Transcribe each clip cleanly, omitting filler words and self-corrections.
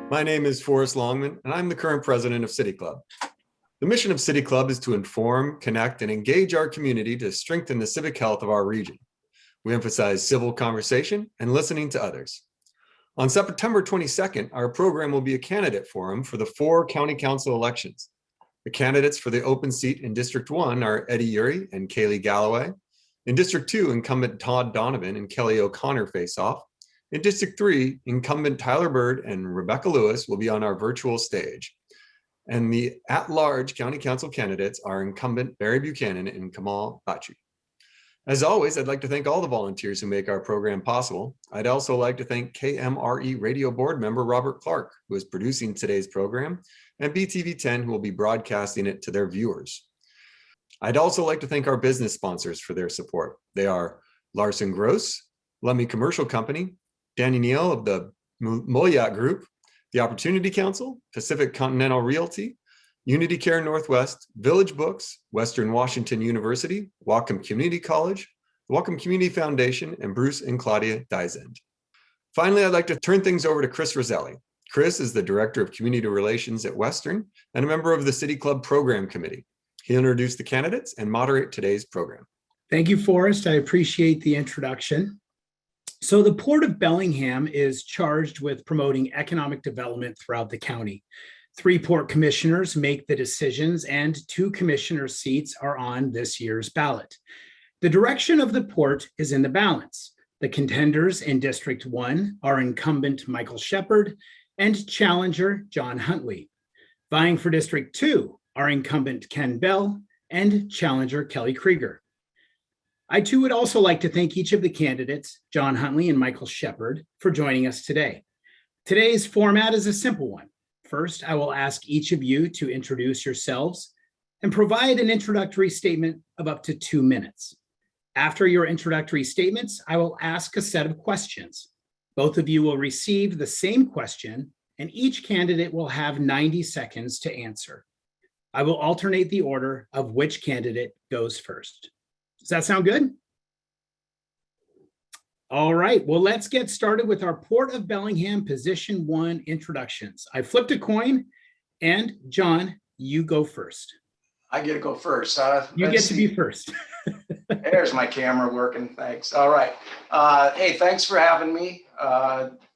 My name is Forrest Longman, and I'm the current president of City Club. The mission of City Club is to inform, connect, and engage our community to strengthen the civic health of our region. We emphasize civil conversation and listening to others. On September 22nd, our program will be a candidate forum for the 4 county council elections. The candidates for the open seat in District 1 are Eddie Urey and Kaylee Galloway. In District 2, incumbent Todd Donovan and Kelly O'Connor face off. In District 3, incumbent Tyler Bird and Rebecca Lewis will be on our virtual stage. And the at-large county council candidates are incumbent Barry Buchanan and Kamal Bachi. As always, I'd like to thank all the volunteers who make our program possible. I'd also like to thank KMRE radio board member Robert Clark, who is producing today's program, and BTV10, who will be broadcasting it to their viewers. I'd also like to thank our business sponsors for their support. They are Larson Gross, Lummi Commercial Company, Danny Neal of the Moyat Group, the Opportunity Council, Pacific Continental Realty, Unity Care Northwest, Village Books, Western Washington University, Whatcom Community College, the Whatcom Community Foundation, and Bruce and Claudia Dizend. Finally, I'd like to turn things over to Chris Roselli. Chris is the Director of Community Relations at Western and a member of the City Club Program Committee. He'll introduce the candidates and moderate today's program. Thank you, Forrest. I appreciate the introduction. So the Port of Bellingham is charged with promoting economic development throughout the county. 3 port commissioners make the decisions, and 2 commissioner seats are on this year's ballot. The direction of the port is in the balance. The contenders in District 1 are incumbent Michael Shepard and challenger John Huntley. Vying for District 2 are incumbent Ken Bell and challenger Kelly Krieger. I too would also like to thank each of the candidates, John Huntley and Michael Shepard, for joining us today. Today's format is a simple one. First, I will ask each of you to introduce yourselves and provide an introductory statement of up to 2 minutes. After your introductory statements, I will ask a set of questions. Both of you will receive the same question, and each candidate will have 90 seconds to answer. I will alternate the order of which candidate goes first. Does that sound good? All right, well, let's get started with our Port of Bellingham Position 1 introductions. I flipped a coin, and John, you go first. I get to go first. You get to be first. There's my camera working, thanks. All right. Hey, thanks for having me.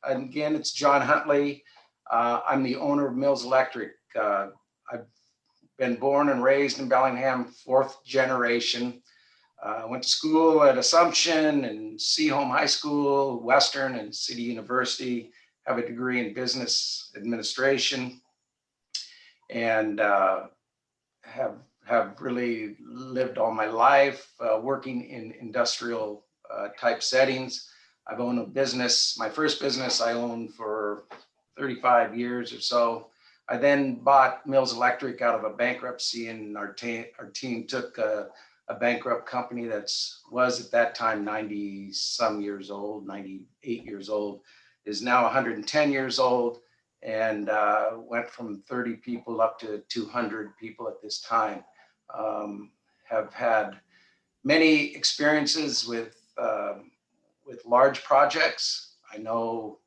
Again, it's John Huntley. I'm the owner of Mills Electric. I've been born and raised in Bellingham, 4th generation. Went to school at Assumption and Seaholm High School, Western and City University. Have a degree in business administration, and have really lived all my life working in industrial type settings. I've owned a business. My first business I owned for 35 years or so. I then bought Mills Electric out of a bankruptcy, and our team took a bankrupt company that was at that time 90 some years old, 98 years old, is now 110 years old, and went from 30 people up to 200 people at this time. Have had many experiences with large projects. I know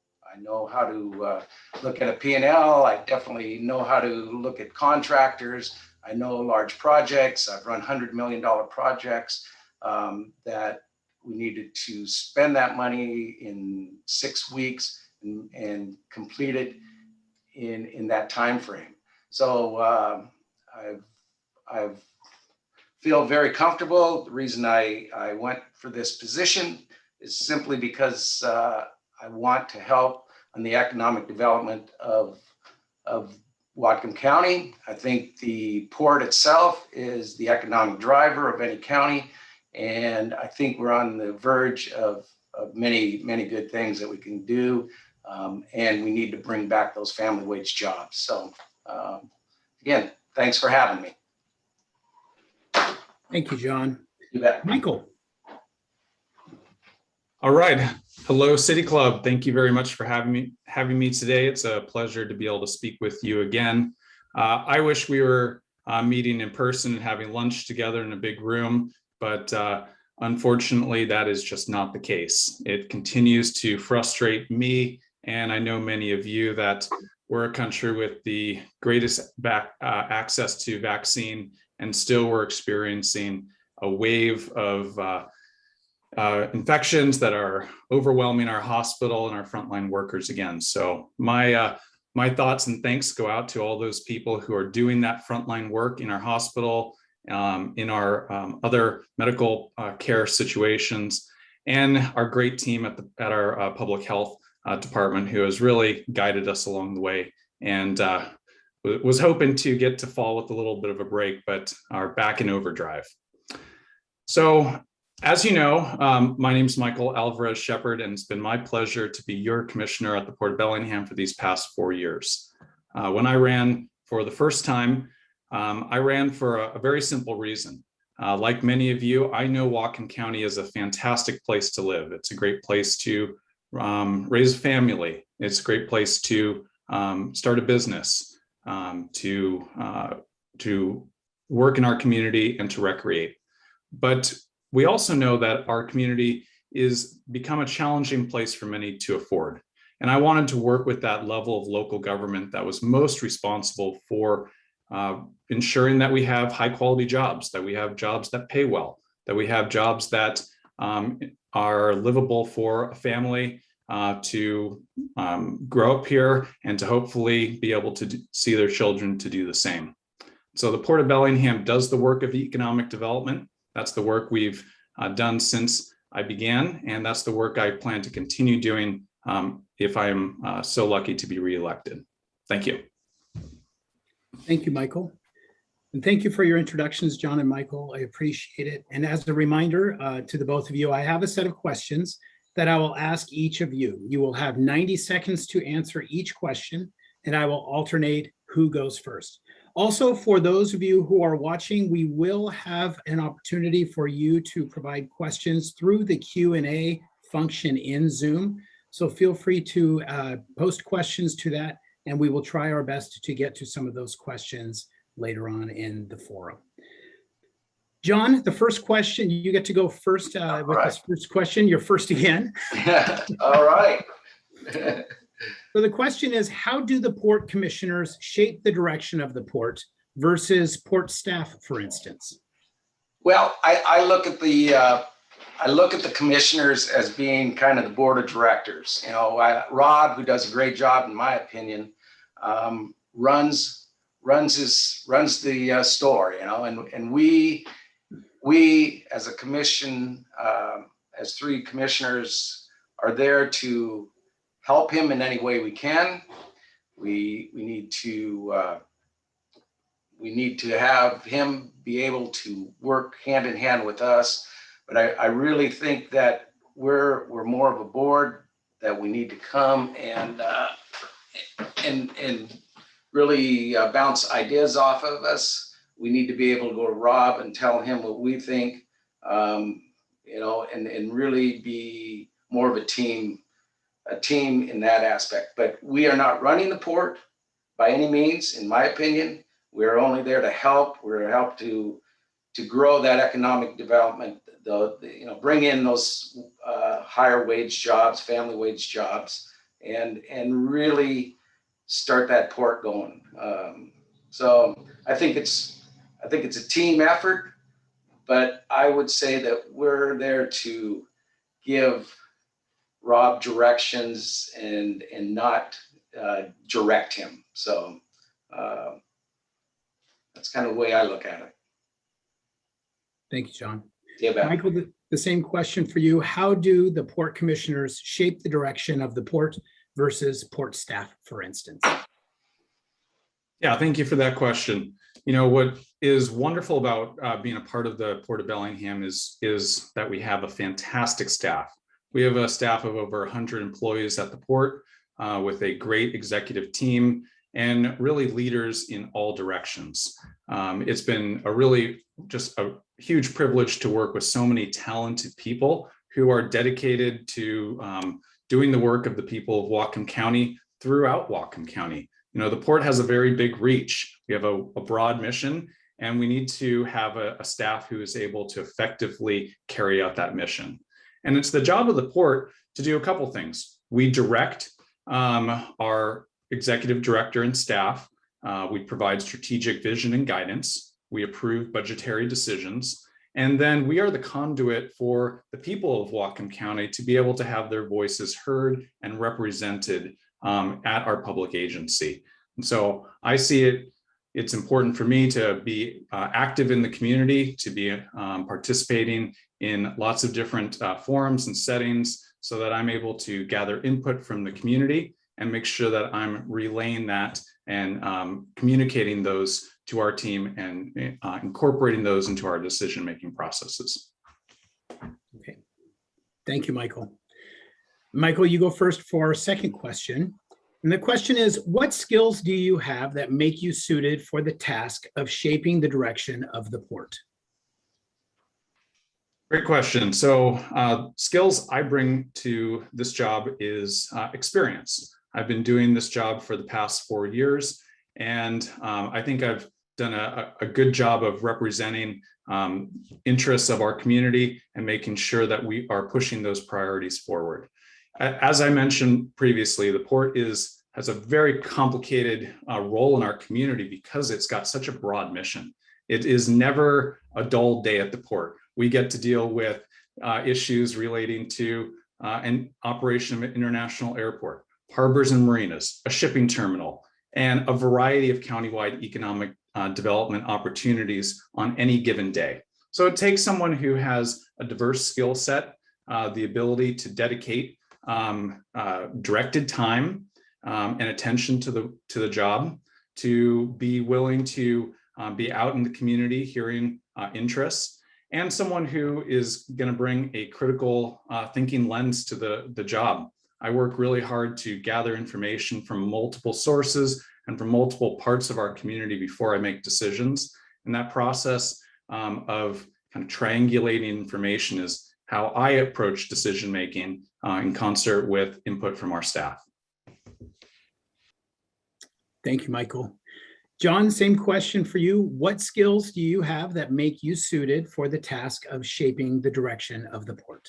how to look at a P&L. I definitely know how to look at contractors. I know large projects. I've run $100 million projects that we needed to spend that money in 6 weeks and complete it in that time frame. So I feel very comfortable. The reason I went for this position is simply because I want to help on the economic development of Whatcom County. I think the port itself is the economic driver of any county, and I think we're on the verge of many, many good things that we can do, and we need to bring back those family wage jobs. So again, thanks for having me. Thank you, John. You bet. Michael. All right. Hello, City Club. Thank you very much for having me today. It's a pleasure to be able to speak with you again. I wish we were meeting in person and having lunch together in a big room, but unfortunately, that is just not the case. It continues to frustrate me, and I know many of you, that we're a country with the greatest access to vaccine, and still we're experiencing a wave of infections that are overwhelming our hospital and our frontline workers again. So my thoughts and thanks go out to all those people who are doing that frontline work in our hospital, in our other medical care situations, and our great team at our public health department, who has really guided us along the way, and was hoping to get to fall with a little bit of a break, but are back in overdrive. So, as you know, my name is Michael Alvarez Shepard, and it's been my pleasure to be your commissioner at the Port of Bellingham for these past 4 years. When I ran for the first time, I ran for a very simple reason. Like many of you, I know Whatcom County is a fantastic place to live. It's a great place to raise a family. It's a great place to start a business, to work in our community, and to recreate. But we also know that our community is become a challenging place for many to afford. And I wanted to work with that level of local government that was most responsible for ensuring that we have high quality jobs, that we have jobs that pay well, that we have jobs that are livable for a family to grow up here and to hopefully be able to see their children to do the same. So the Port of Bellingham does the work of economic development. That's the work we've done since I began, and that's the work I plan to continue doing if I am so lucky to be reelected. Thank you. Thank you, Michael. And thank you for your introductions, John and Michael. I appreciate it. And as a reminder to the both of you, I have a set of questions that I will ask each of you. You will have 90 seconds to answer each question, and I will alternate who goes first. Also, for those of you who are watching, we will have an opportunity for you to provide questions through the Q&A function in Zoom. So feel free to post questions to that, and we will try our best to get to some of those questions later on in the forum. John, the first question, you get to go first with this first question. You're first again. All right. So the question is, how do the port commissioners shape the direction of the port versus port staff, for instance? Well, I look at the commissioners as being kind of the board of directors. You know, Rob, who does a great job in my opinion, runs the store. You know, and we as a commission, as 3 commissioners, are there to help him in any way we can. We need to have him be able to work hand in hand with us. But I really think that we're more of a board that we need to come and really bounce ideas off of us. We need to be able to go to Rob and tell him what we think, you know, and really be more of a team in that aspect. But we are not running the port by any means, in my opinion. We're only there to help. We're to help to grow that economic development, you know, bring in those higher wage jobs, family wage jobs, and really start that port going. So I think it's a team effort, but I would say that we're there to give Rob directions and not direct him. So that's kind of the way I look at it. Thank you, John. Yeah, Michael, the same question for you. How do the port commissioners shape the direction of the port versus port staff, for instance? Yeah, thank you for that question. You know, what is wonderful about being a part of the Port of Bellingham is that we have a fantastic staff. We have a staff of over 100 employees at the port with a great executive team and really leaders in all directions. It's been just a huge privilege to work with so many talented people who are dedicated to doing the work of the people of Whatcom County throughout Whatcom County. You know, the port has a very big reach. We have a broad mission, and we need to have a staff who is able to effectively carry out that mission. And it's the job of the port to do a couple things. We direct our executive director and staff. We provide strategic vision and guidance. We approve budgetary decisions. And then we are the conduit for the people of Whatcom County to be able to have their voices heard and represented at our public agency. And so I see it's important for me to be active in the community, to be participating in lots of different forums and settings so that I'm able to gather input from the community and make sure that I'm relaying that and communicating those to our team and incorporating those into our decision-making processes. Okay, thank you, Michael. Michael, you go first for our second question. And the question is, what skills do you have that make you suited for the task of shaping the direction of the port? Great question. So skills I bring to this job is experience. I've been doing this job for the past 4 years, and I think I've done a good job of representing interests of our community and making sure that we are pushing those priorities forward. As I mentioned previously, the port has a very complicated role in our community because it's got such a broad mission. It is never a dull day at the port. We get to deal with issues relating to an operation of an international airport, harbors and marinas, a shipping terminal, and a variety of countywide economic development opportunities on any given day. So it takes someone who has a diverse skill set, the ability to dedicate directed time and attention to the job, to be willing to be out in the community hearing interests, and someone who is going to bring a critical thinking lens to the job. I work really hard to gather information from multiple sources and from multiple parts of our community before I make decisions. And that process of kind of triangulating information is how I approach decision making in concert with input from our staff. Thank you, Michael. John, same question for you. What skills do you have that make you suited for the task of shaping the direction of the port?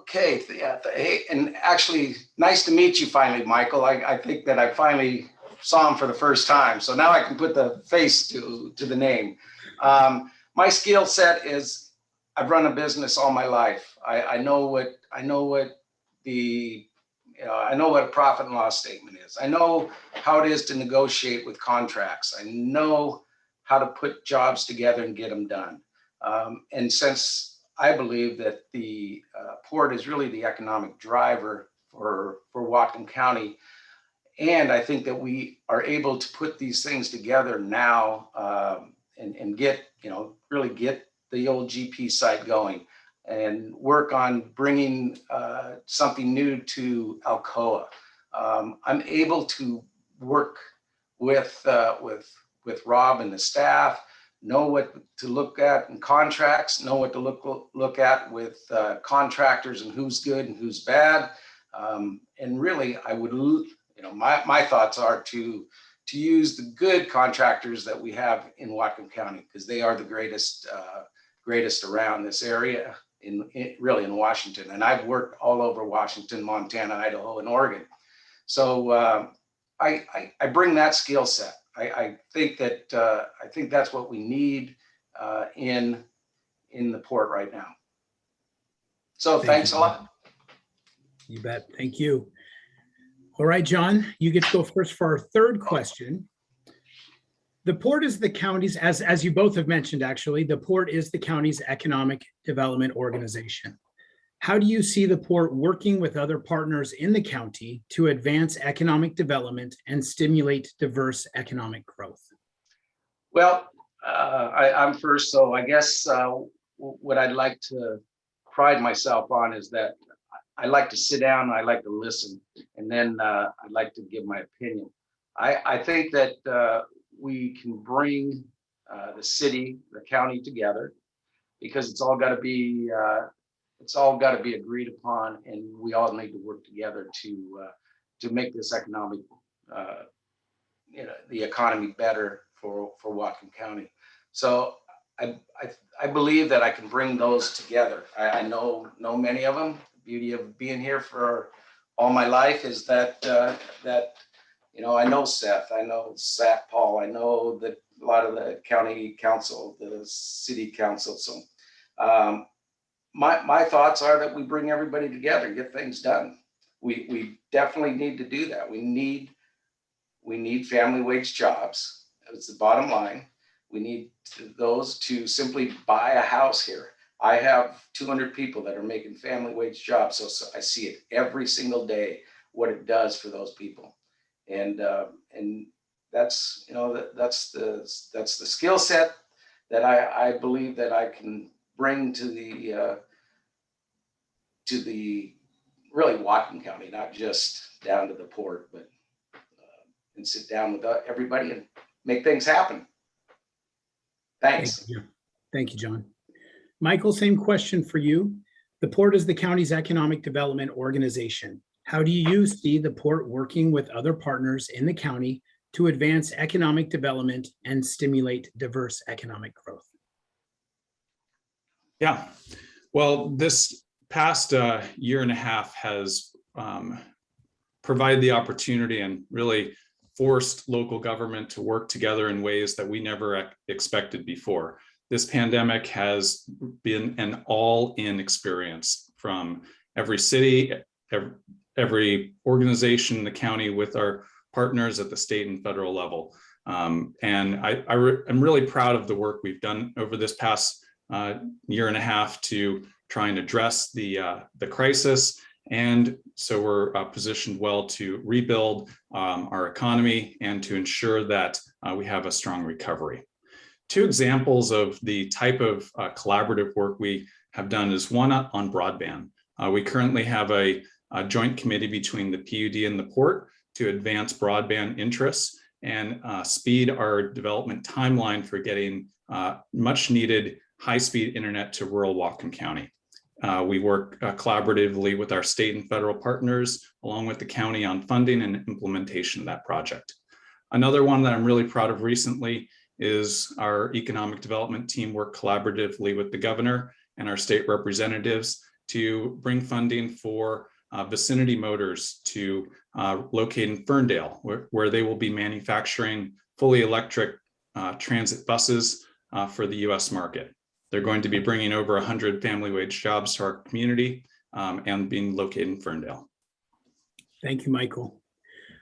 Okay, yeah, hey, and actually, nice to meet you finally, Michael. I think that I finally saw him for the first time, so now I can put the face to the name. My skill set is I've run a business all my life. I know what a profit and loss statement is. I know how it is to negotiate with contracts. I know how to put jobs together and get them done. And since I believe that the port is really the economic driver for Whatcom County, and I think that we are able to put these things together now and get, really get the old GP site going and work on bringing something new to Alcoa. I'm able to work with Rob and the staff, know what to look at in contracts, know what to look at with contractors and who's good and who's bad. And really, I would, my thoughts are to use the good contractors that we have in Whatcom County, because they are the greatest around this area really in Washington. And I've worked all over Washington, Montana, Idaho, and Oregon. So I bring that skill set. I think that's what we need in the port right now. So thanks a lot. You bet. Thank you. All right, John, you get to go first for our third question. The port is the county's, as you both have mentioned, actually, the port is the county's economic development organization. How do you see the port working with other partners in the county to advance economic development and stimulate diverse economic growth? Well, I'm first, so I guess what I'd like to pride myself on is that I like to sit down, I like to listen, and then I'd like to give my opinion. I think that we can bring the city, the county together, because it's all got to be agreed upon, and we all need to work together to make this economic, the economy better for Whatcom County. So I believe that I can bring those together. I know many of them. The beauty of being here for all my life is that I know Seth, I know Paul, I know that a lot of the county council, the city council. So my thoughts are that we bring everybody together and get things done. We definitely need to do that. We need family wage jobs. It's the bottom line. We need those to simply buy a house here. I have 200 people that are making family wage jobs. So I see it every single day, what it does for those people. And that's, that's the skill set that I believe that I can bring to the really Whatcom County, not just down to the port, but and sit down with everybody and make things happen. Thanks. Thank you, John. Michael, same question for you. The port is the county's economic development organization. How do you see the port working with other partners in the county to advance economic development and stimulate diverse economic growth? Yeah, well, this past year and a half has provided the opportunity and really forced local government to work together in ways that we never expected before. This pandemic has been an all-in experience from every city, every organization in the county with our partners at the state and federal level. And I'm really proud of the work we've done over this past year and a half to try and address the crisis. And so we're positioned well to rebuild our economy and to ensure that we have a strong recovery. Two examples of the type of collaborative work we have done is one on broadband. We currently have a joint committee between the PUD and the port to advance broadband interests and speed our development timeline for getting much needed high-speed internet to rural Whatcom County. We work collaboratively with our state and federal partners, along with the county, on funding and implementation of that project. Another one that I'm really proud of recently is our economic development team worked collaboratively with the governor and our state representatives to bring funding for Vicinity Motors to locate in Ferndale, where they will be manufacturing fully electric transit buses for the US market. They're going to be bringing over 100 family wage jobs to our community and being located in Ferndale. Thank you, Michael.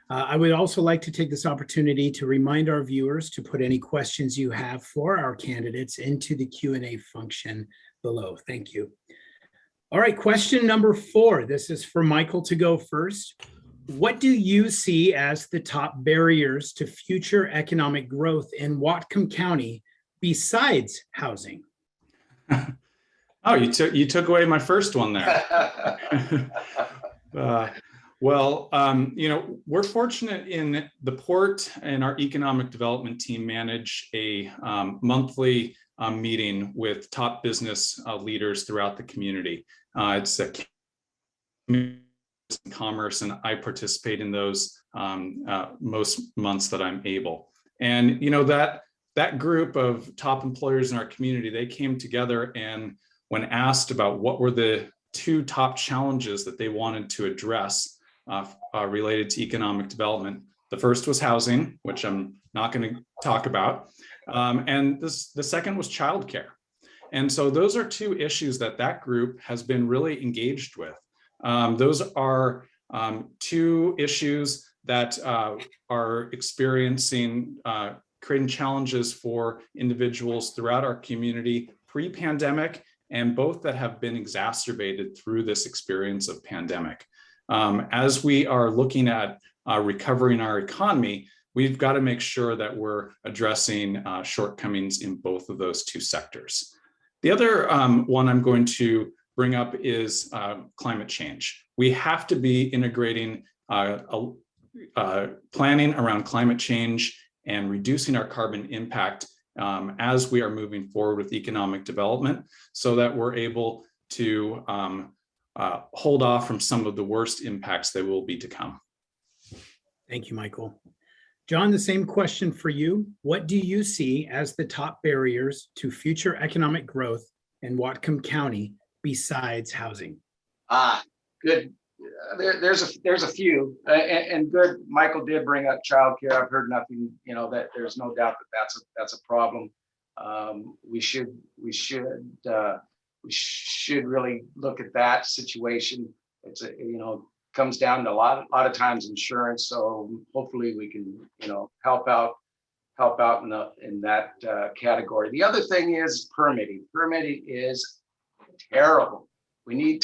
I would also like to take this opportunity to remind our viewers to put any questions you have for our candidates into the Q&A function below. Thank you. All right, question number 4. This is for Michael to go first. What do you see as the top barriers to future economic growth in Whatcom County besides housing? Oh, you took away my first one there. Well, we're fortunate in the port, and our economic development team manage a monthly meeting with top business leaders throughout the community. It's a commerce, and I participate in those most months that I'm able. And that group of top employers in our community, they came together, and when asked about what were the 2 top challenges that they wanted to address related to economic development, the first was housing, which I'm not going to talk about, and the second was childcare. And so those are 2 issues that group has been really engaged with. Those are 2 issues that are experiencing creating challenges for individuals throughout our community pre-pandemic, and both that have been exacerbated through this experience of pandemic. As we are looking at recovering our economy, we've got to make sure that we're addressing shortcomings in both of those 2 sectors. The other one I'm going to bring up is climate change. We have to be integrating planning around climate change and reducing our carbon impact as we are moving forward with economic development, so that we're able to hold off from some of the worst impacts that will be to come. Thank you, Michael. John, the same question for you. What do you see as the top barriers to future economic growth in Whatcom County besides housing? Good there's a few, and good. Michael did bring up childcare. I've heard nothing, that there's no doubt that that's a problem. We should really look at that situation. It's comes down to a lot of times insurance. So hopefully we can, help out in that category. The other thing is permitting. Permitting is terrible. We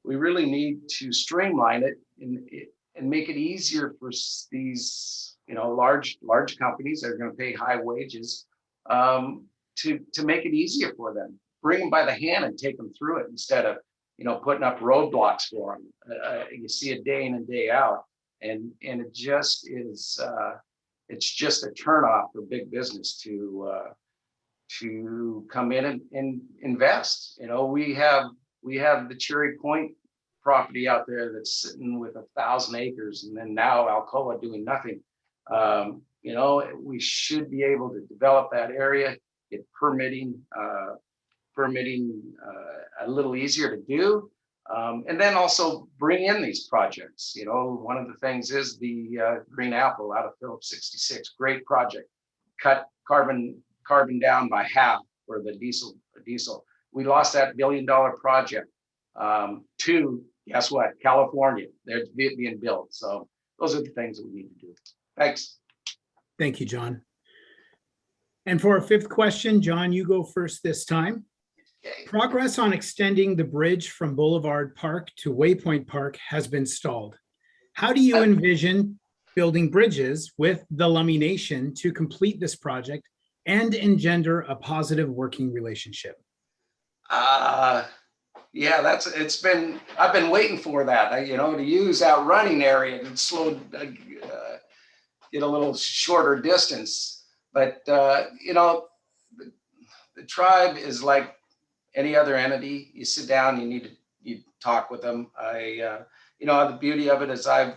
really need to streamline it and make it easier for these, large companies that are going to pay high wages, to make it easier for them. Bring them by the hand and take them through it instead of, putting up roadblocks for them. You see it day in and day out, and it just is. It's just a turnoff for big business to come in and invest. We have the Cherry Point property out there that's sitting with 1,000 acres, and then now Alcoa doing nothing. We should be able to develop that area, get permitting a little easier to do, and then also bring in these projects. One of the things is the Green Apple out of Phillips 66, great project, cut carbon down by half for the diesel. We lost that $1 billion project to, guess what, California. They're being built. So those are the things that we need to do. Thanks. Thank you, John. And for our fifth question, John, you go first this time. Okay. Progress on extending the bridge from Boulevard Park to Waypoint Park has been stalled. How do you envision building bridges with the Lummi Nation to complete this project and engender a positive working relationship? Yeah, I've been waiting for that, to use that running area and slow, get a little shorter distance. But, the tribe is like any other entity. You sit down, you talk with them. The beauty of it is I've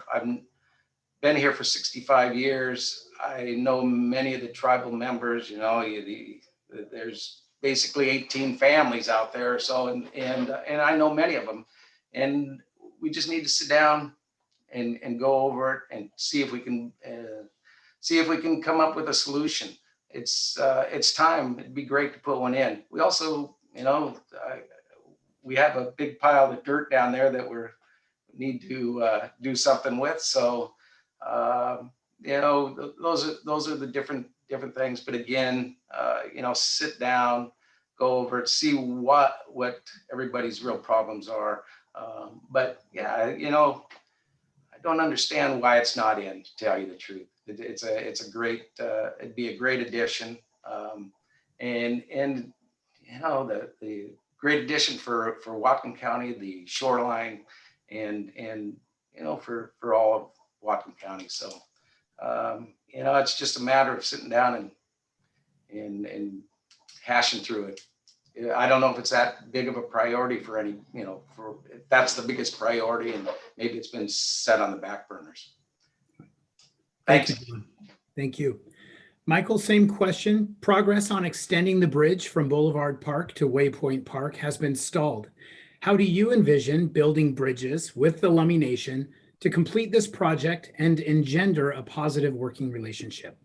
been here for 65 years. I know many of the tribal members, there's basically 18 families out there. So, and I know many of them, and we just need to sit down and go over it and see if we can come up with a solution. It's time. It'd be great to put one in. We also, we have a big pile of dirt down there that we need to do something with. So, those are the different things. But again, sit down, go over it, see what everybody's real problems are. But yeah, I don't understand why it's not in, to tell you the truth. It's a great, it'd be a great addition. And the great addition for Whatcom County, the shoreline, and for all of Whatcom County. So it's just a matter of sitting down and hashing through it. I don't know if it's that big of a priority for any, if that's the biggest priority, and maybe it's been set on the back burners. Thanks. Thank you, John. Thank you. Michael, same question. Progress on extending the bridge from Boulevard Park to Waypoint Park has been stalled. How do you envision building bridges with the Lummi Nation to complete this project and engender a positive working relationship?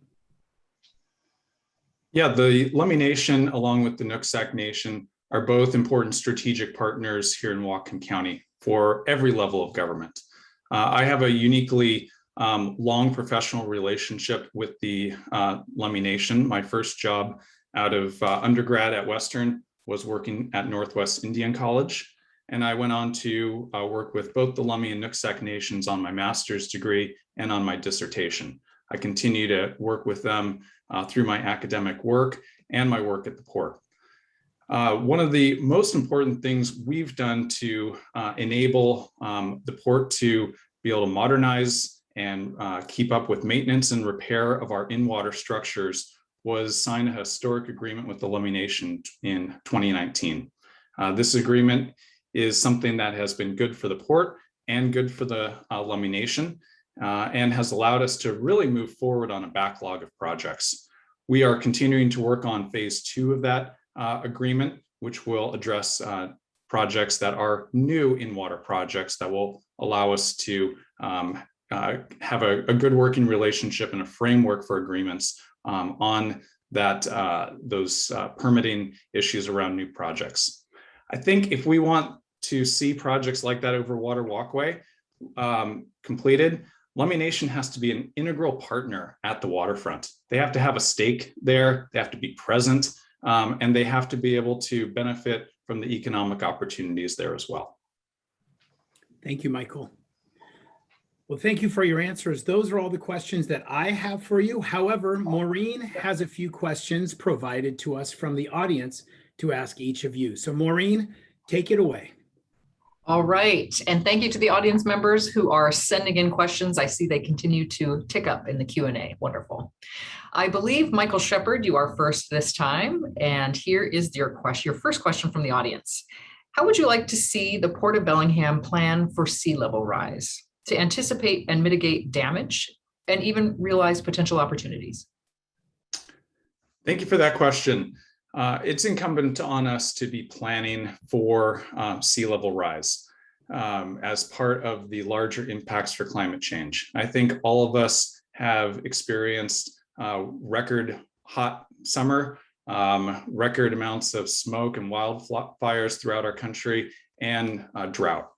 Yeah, the Lummi Nation, along with the Nooksack Nation, are both important strategic partners here in Whatcom County for every level of government. I have a uniquely long professional relationship with the Lummi Nation. My first job out of undergrad at Western was working at Northwest Indian College. And I went on to work with both the Lummi and Nooksack Nations on my master's degree and on my dissertation. I continue to work with them through my academic work and my work at the port. One of the most important things we've done to enable the port to be able to modernize and keep up with maintenance and repair of our in-water structures was sign a historic agreement with the Lummi Nation in 2019. This agreement is something that has been good for the port and good for the Lummi Nation, and has allowed us to really move forward on a backlog of projects. We are continuing to work on phase 2 of that agreement, which will address projects that are new in water projects that will allow us to have a good working relationship and a framework for agreements on those permitting issues around new projects. I think if we want to see projects like that over Water Walkway completed, Lummi Nation has to be an integral partner at the waterfront. They have to have a stake there, they have to be present, and they have to be able to benefit from the economic opportunities there as well. Thank you, Michael. Well, thank you for your answers. Those are all the questions that I have for you. However, Maureen has a few questions provided to us from the audience to ask each of you. So Maureen, take it away. All right. And thank you to the audience members who are sending in questions. I see they continue to tick up in the Q&A. Wonderful. I believe, Michael Shepard, you are first this time. And here is your first question from the audience. How would you like to see the Port of Bellingham plan for sea level rise to anticipate and mitigate damage and even realize potential opportunities? Thank you for that question. It's incumbent on us to be planning for sea level rise as part of the larger impacts for climate change. I think all of us have experienced record hot summer, record amounts of smoke and wildfires throughout our country, and drought.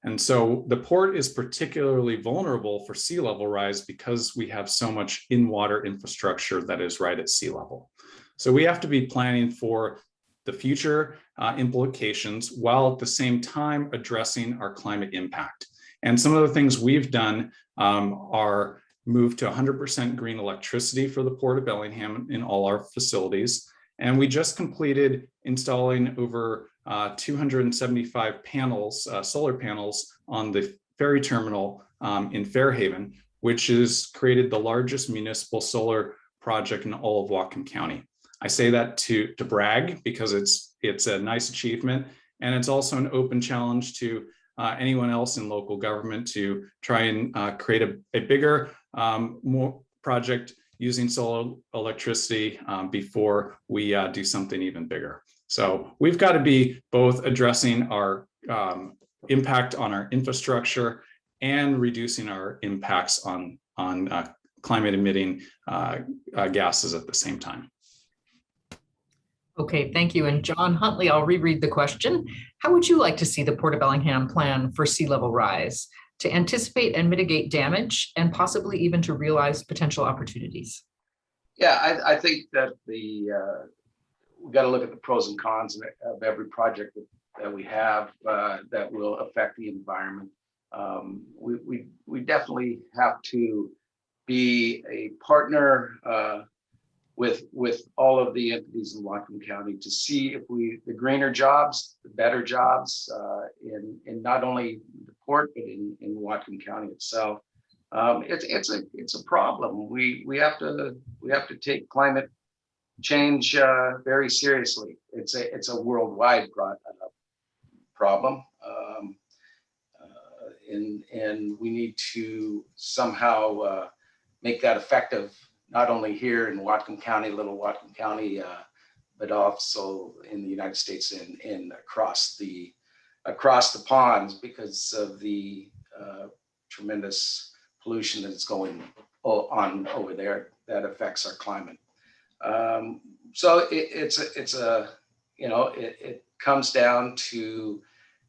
And so the port is particularly vulnerable for sea level rise because we have so much in-water infrastructure that is right at sea level. So we have to be planning for the future implications while at the same time addressing our climate impact. And some of the things we've done are move to 100% green electricity for the Port of Bellingham in all our facilities. And we just completed installing over 275 panels, solar panels on the ferry terminal in Fairhaven, which has created the largest municipal solar project in all of Whatcom County. I say that to brag because it's a nice achievement, and it's also an open challenge to anyone else in local government to try and create a bigger more project using solar electricity before we do something even bigger. So we've got to be both addressing our impact on our infrastructure and reducing our impacts on climate emitting gases at the same time. Okay, thank you. And John Huntley, I'll reread the question. How would you like to see the Port of Bellingham plan for sea level rise to anticipate and mitigate damage and possibly even to realize potential opportunities? Yeah, I think that we got to look at the pros and cons of every project that we have that will affect the environment. We definitely have to be a partner with all of the entities in Whatcom County to see if the greener jobs, the better jobs in not only the port but in Whatcom County itself. It's a problem. We have to take climate change very seriously. It's a worldwide problem, and we need to somehow make that effective, not only here in Whatcom County, little Whatcom County, but also in the United States and across the ponds because of the tremendous pollution that's going on over there that affects our climate. So it comes down to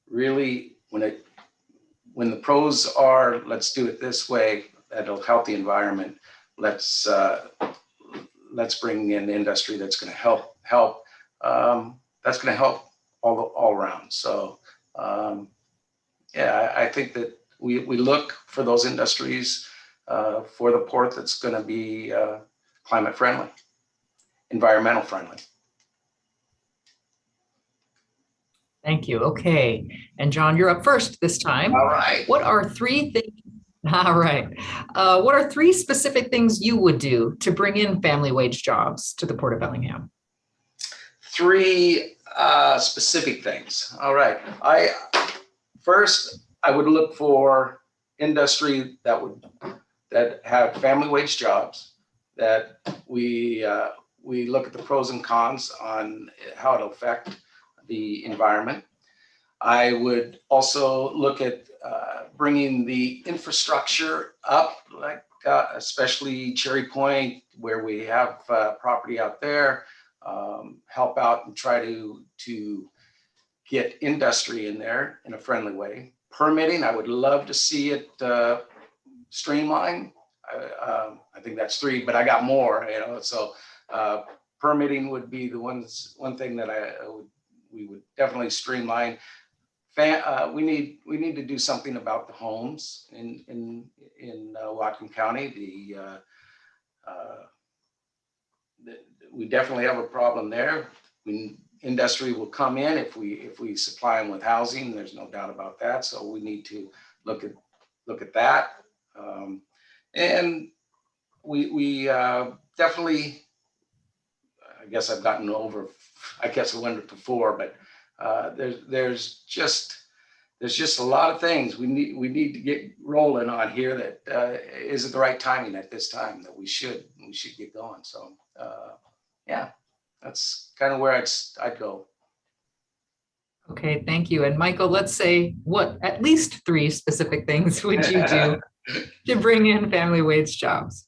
really when the pros are, let's do it this way, that'll help the environment. Let's bring in industry that's going to help. That's going to help all around. So yeah, I think that we look for those industries for the port that's going to be climate friendly, environmental friendly. Thank you. Okay. And John, you're up first this time. All right. What are three things? All right. What are three specific things you would do to bring in family wage jobs to the Port of Bellingham? Three specific things. All right. First, I would look for industry that have family wage jobs, that we look at the pros and cons on how it'll affect the environment. I would also look at bringing the infrastructure up, like especially Cherry Point, where we have property out there, help out and try to get industry in there in a friendly way. Permitting, I would love to see it streamlined. I think that's 3, but I got more, you know, so permitting would be the one thing that we would definitely streamline. We need to do something about the homes in Whatcom County. We definitely have a problem there. Industry will come in if we supply them with housing. There's no doubt about that. So we need to look at that. And we definitely, I guess I've gotten over, I guess I went before, but there's just a lot of things we need to get rolling on here that isn't the right timing at this time, that we should get going. So yeah, that's kind of where I'd go. Okay, thank you. And Michael, let's say what at least 3 specific things would you do to bring in family wage jobs?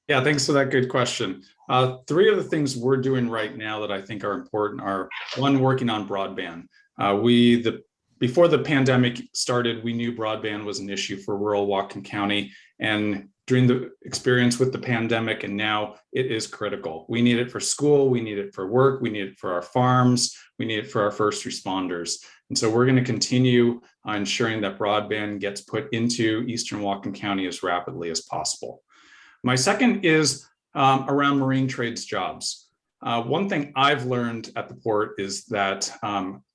Yeah, thanks for that good question. 3 of the things we're doing right now that I think are important are, 1, working on broadband. Before the pandemic started, we knew broadband was an issue for rural Whatcom County. And during the experience with the pandemic, and now it is critical. We need it for school, we need it for work, we need it for our farms, we need it for our first responders. And so we're going to continue ensuring that broadband gets put into Eastern Whatcom County as rapidly as possible. My second is around marine trades jobs. One thing I've learned at the port is that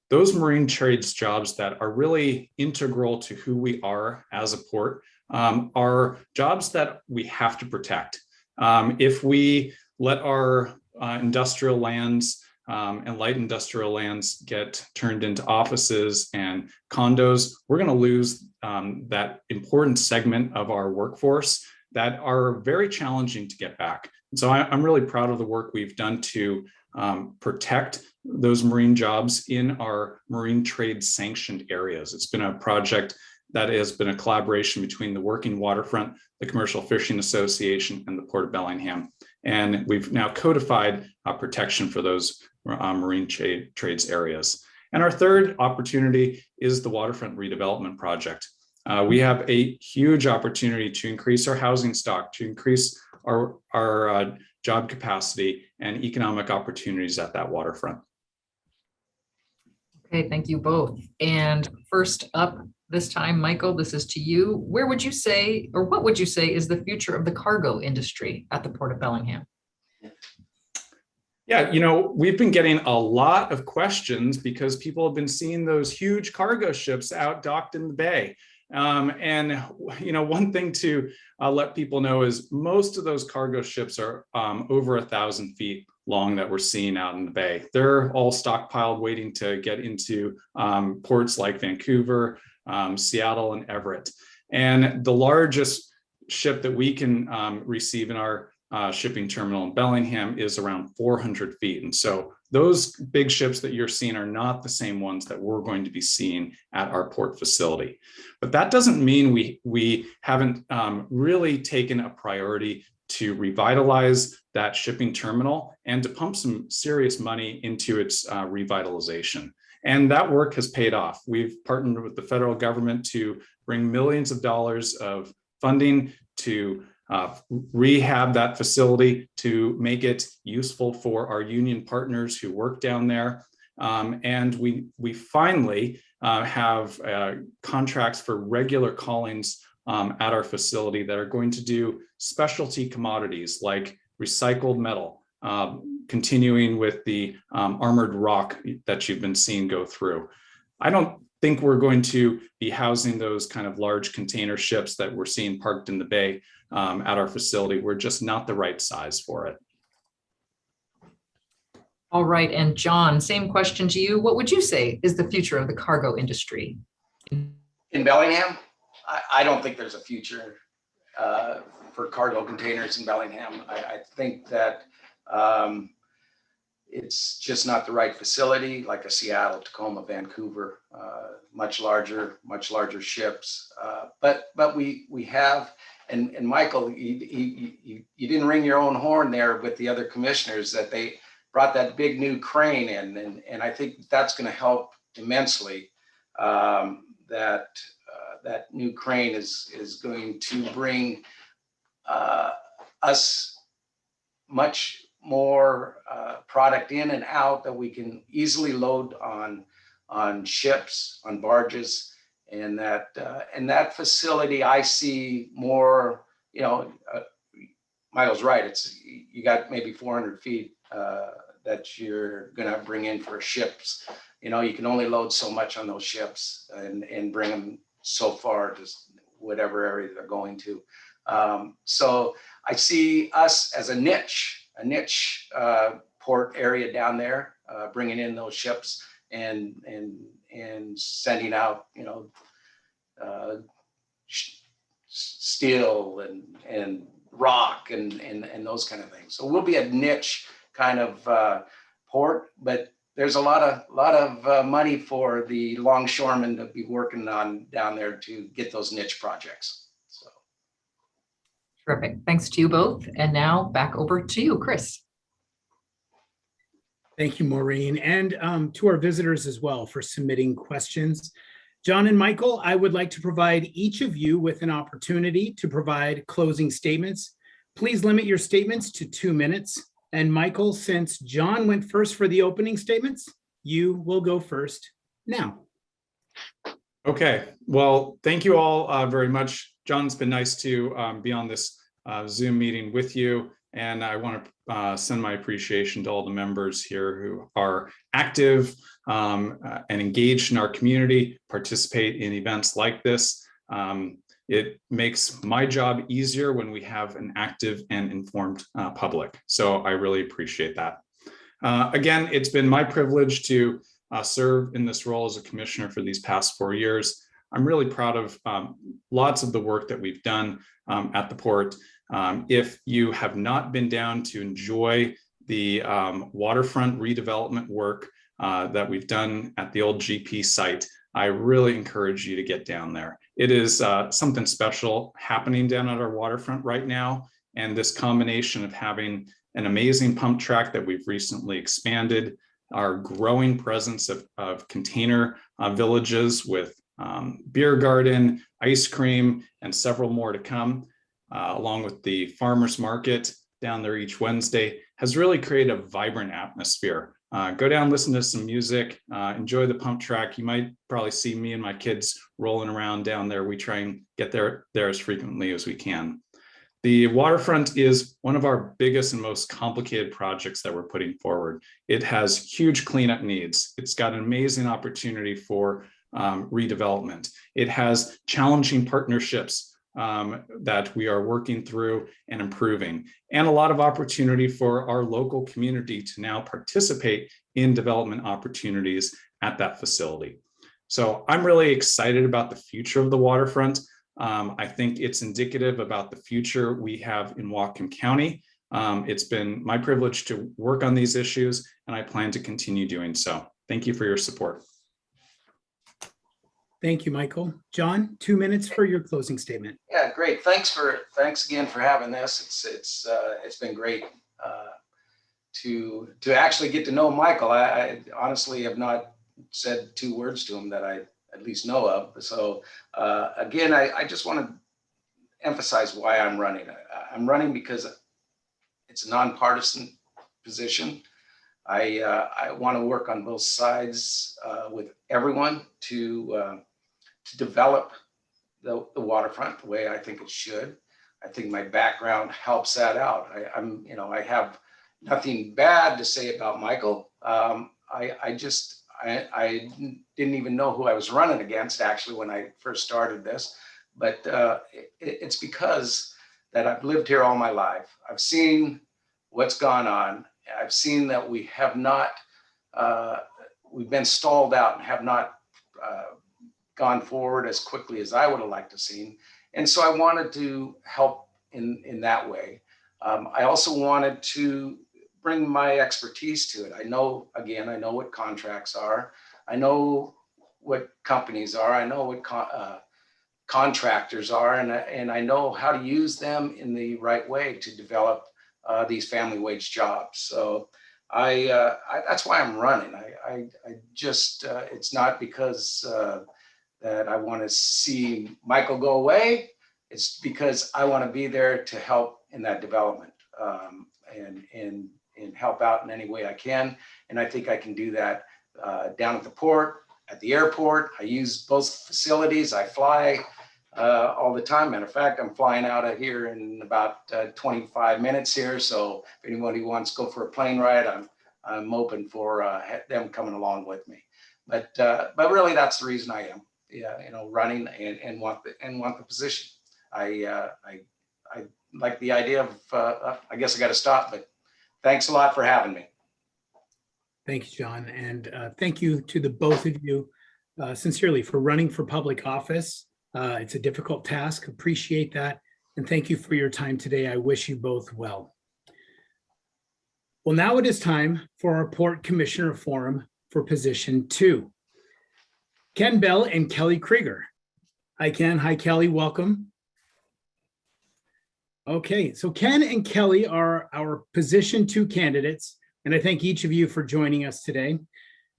those marine trades jobs that are really integral to who we are as a port are jobs that we have to protect. If we let our industrial lands and light industrial lands get turned into offices and condos, we're going to lose that important segment of our workforce that are very challenging to get back. And so I'm really proud of the work we've done to protect those marine jobs in our marine trade sanctioned areas. It's been a project that has been a collaboration between the Working Waterfront, the Commercial Fishing Association, and the Port of Bellingham. And we've now codified protection for those marine trades areas. And our third opportunity is the Waterfront redevelopment project. We have a huge opportunity to increase our housing stock, to increase our job capacity and economic opportunities at that waterfront. Okay, thank you both. And first up this time, Michael, this is to you. Where would you say, or what would you say is the future of the cargo industry at the Port of Bellingham? Yeah, you know, we've been getting a lot of questions because people have been seeing those huge cargo ships out docked in the bay. And, you know, one thing to let people know is most of those cargo ships are over 1,000 feet long that we're seeing out in the bay. They're all stockpiled waiting to get into ports like Vancouver, Seattle, and Everett. And the largest ship that we can receive in our shipping terminal in Bellingham is around 400 feet. And so those big ships that you're seeing are not the same ones that we're going to be seeing at our port facility. But that doesn't mean we haven't really taken a priority to revitalize that shipping terminal and to pump some serious money into its revitalization. And that work has paid off. We've partnered with the federal government to bring millions of dollars of funding to rehab that facility, to make it useful for our union partners who work down there. And we finally have contracts for regular callings at our facility that are going to do specialty commodities like recycled metal, continuing with the armored rock that you've been seeing go through. I don't think we're going to be housing those kind of large container ships that we're seeing parked in the bay at our facility. We're just not the right size for it. All right, and John, same question to you. What would you say is the future of the cargo industry? In Bellingham, I don't think there's a future for cargo containers in Bellingham. I think that it's just not the right facility, like a Seattle, Tacoma, Vancouver, much larger ships. But we have, and Michael, you didn't ring your own horn there with the other commissioners that they brought that big new crane in, and I think that's going to help immensely. That new crane is going to bring us much more product in and out that we can easily load on ships, on barges, and that facility I see more. Michael's right. You got maybe 400 feet that you're gonna bring in for ships. You can only load so much on those ships and bring them so far to whatever area they're going to. So I see us as a niche port area down there, bringing in those ships and sending out, steel and rock and those kind of things. So we'll be a niche kind of port, but there's a lot of money for the longshoremen to be working on down there to get those niche projects. So. Terrific. Thanks to you both. And now back over to you, Chris. Thank you, Maureen, and to our visitors as well for submitting questions. John and Michael, I would like to provide each of you with an opportunity to provide closing statements. Please limit your statements to 2 minutes. And Michael, since John went first for the opening statements, you will go first now. Okay, well, thank you all very much. John, it's been nice to be on this Zoom meeting with you. And I want to send my appreciation to all the members here who are active and engaged in our community, participate in events like this. It makes my job easier when we have an active and informed public. So I really appreciate that. Again, it's been my privilege to serve in this role as a commissioner for these past 4 years. I'm really proud of lots of the work that we've done at the port. If you have not been down to enjoy the waterfront redevelopment work that we've done at the old GP site, I really encourage you to get down there. It is something special happening down at our waterfront right now. And this combination of having an amazing pump track that we've recently expanded, our growing presence of container villages with beer garden, ice cream, and several more to come, along with the farmers market down there each Wednesday, has really created a vibrant atmosphere. Go down, listen to some music, enjoy the pump track. You might probably see me and my kids rolling around down there. We try and get there as frequently as we can. The waterfront is one of our biggest and most complicated projects that we're putting forward. It has huge cleanup needs. It's got an amazing opportunity for redevelopment. It has challenging partnerships that we are working through and improving, and a lot of opportunity for our local community to now participate in development opportunities at that facility. So I'm really excited about the future of the waterfront. I think it's indicative about the future we have in Whatcom County. It's been my privilege to work on these issues, and I plan to continue doing so. Thank you for your support. Thank you, Michael. John, 2 minutes for your closing statement. Yeah, great. Thanks again for having this. It's been great to actually get to know Michael. I honestly have not said 2 words to him that I at least know of. So again, I just want to emphasize why I'm running. I'm running because it's a nonpartisan position. I want to work on both sides with everyone to develop the waterfront the way I think it should. I think my background helps that out. I have nothing bad to say about Michael. I didn't even know who I was running against actually when I first started this, but it's because that I've lived here all my life. I've seen what's gone on. I've seen that we have not, we've been stalled out and have not gone forward as quickly as I would have liked to see. And so I wanted to help in that way. I also wanted to bring my expertise to it. I know what contracts are. I know what companies are. I know what contractors are, and I know how to use them in the right way to develop these family wage jobs. So that's why I'm running. I just it's not because that I want to see Michael go away. It's because I want to be there to help in that development and help out in any way I can. And I think I can do that down at the port, at the airport. I use both facilities. I fly all the time. Matter of fact, I'm flying out of here in about 25 minutes here. So if anybody wants to go for a plane ride, I'm open for them coming along with me. But really, that's the reason I am, running and want the position. I like the idea of. I guess I got to stop, but thanks a lot for having me. Thank you, John. And thank you to the both of you sincerely for running for public office. It's a difficult task. Appreciate that. And thank you for your time today. I wish you both well. Well, now it is time for our Port Commissioner Forum for position 2. Ken Bell and Kelly Krieger. Hi, Ken. Hi, Kelly. Welcome. Okay, so Ken and Kelly are our position 2 candidates, and I thank each of you for joining us today.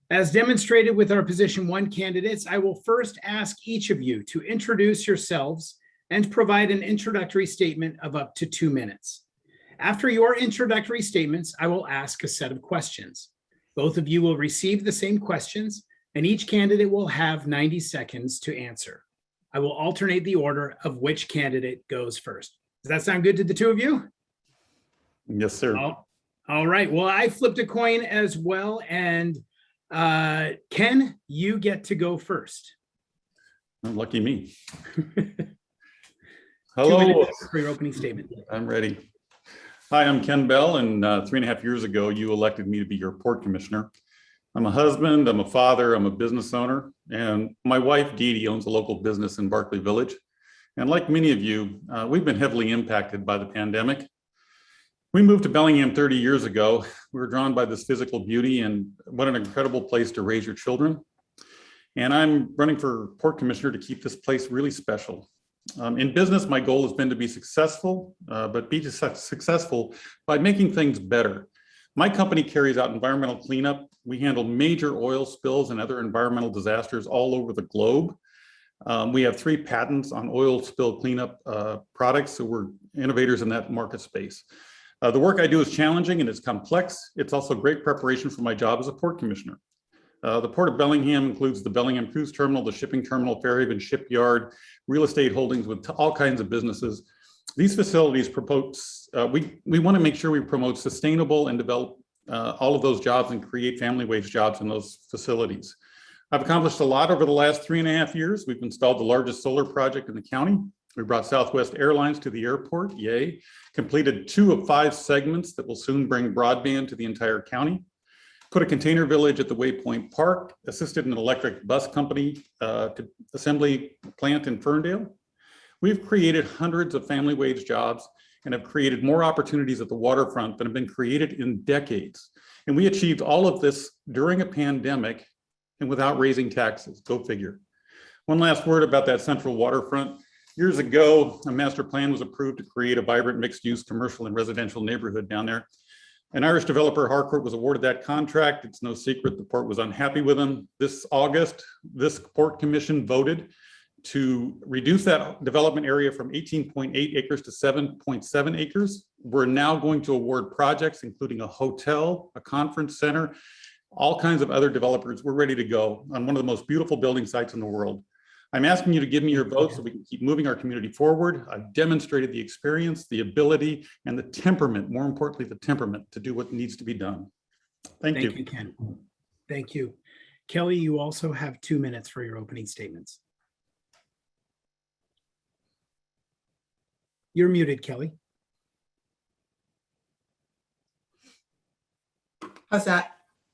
As demonstrated with our position 1 candidates, I will first ask each of you to introduce yourselves and provide an introductory statement of up to 2 minutes. After your introductory statements, I will ask a set of questions. Both of you will receive the same questions, and each candidate will have 90 seconds to answer. I will alternate the order of which candidate goes first. Does that sound good to the 2 of you? Yes, sir. All right. Well, I flipped a coin as well. And Ken, you get to go first. Lucky me. 2 Hello. minutes for your opening statement. I'm ready. Hi, I'm Ken Bell, and 3.5 years ago, you elected me to be your port commissioner. I'm a husband, I'm a father, I'm a business owner, and my wife, Dee Dee, owns a local business in Barkley Village. And like many of you, we've been heavily impacted by the pandemic. We moved to Bellingham 30 years ago. We were drawn by this physical beauty, and what an incredible place to raise your children. And I'm running for port commissioner to keep this place really special. In business, my goal has been to be successful, but be successful by making things better. My company carries out environmental cleanup. We handle major oil spills and other environmental disasters all over the globe. We have 3 patents on oil spill cleanup products, so we're innovators in that market space. The work I do is challenging and it's complex. It's also great preparation for my job as a port commissioner. The Port of Bellingham includes the Bellingham Cruise Terminal, the shipping terminal, Fairhaven Shipyard, real estate holdings with all kinds of businesses. These facilities we want to make sure we promote sustainable and develop all of those jobs and create family wage jobs in those facilities. I've accomplished a lot over the last 3.5 years. We've installed the largest solar project in the county. We brought Southwest Airlines to the airport, yay. Completed 2 of 5 segments that will soon bring broadband to the entire county. Put a container village at the Waypoint Park, assisted an electric bus company to assembly plant in Ferndale. We've created hundreds of family wage jobs and have created more opportunities at the waterfront than have been created in decades. And we achieved all of this during a pandemic and without raising taxes, go figure. One last word about that central waterfront. Years ago, a master plan was approved to create a vibrant mixed-use commercial and residential neighborhood down there. An Irish developer, Harcourt, was awarded that contract. It's no secret the port was unhappy with him. This August, this port commission voted to reduce that development area from 18.8 acres to 7.7 acres. We're now going to award projects, including a hotel, a conference center, all kinds of other developers. We're ready to go on one of the most beautiful building sites in the world. I'm asking you to give me your vote so we can keep moving our community forward. I've demonstrated the experience, the ability, and the temperament, more importantly, the temperament to do what needs to be done. Thank you. Thank you, Ken. Thank you. Kelly, you also have 2 minutes for your opening statements. You're muted, Kelly. How's that?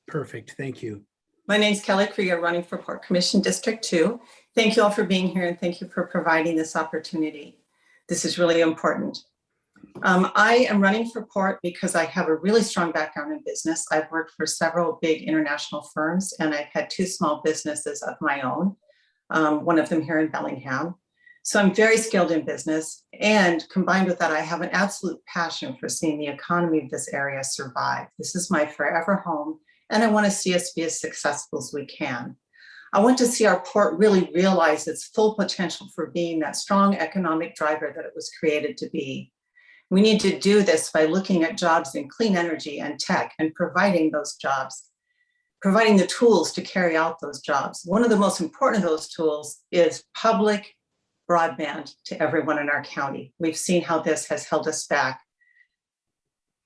Perfect. Thank you. My name's Kelly Krieger, running for Port Commission District 2. Thank you all for being here and thank you for providing this opportunity. This is really important. I am running for Port because I have a really strong background in business. I've worked for several big international firms, and I've had 2 small businesses of my own, one of them here in Bellingham. So I'm very skilled in business, and combined with that, I have an absolute passion for seeing the economy of this area survive. This is my forever home, and I want to see us be as successful as we can. I want to see our port really realize its full potential for being that strong economic driver that it was created to be. We need to do this by looking at jobs in clean energy and tech and providing those jobs, providing the tools to carry out those jobs. One of the most important of those tools is public broadband to everyone in our county. We've seen how this has held us back.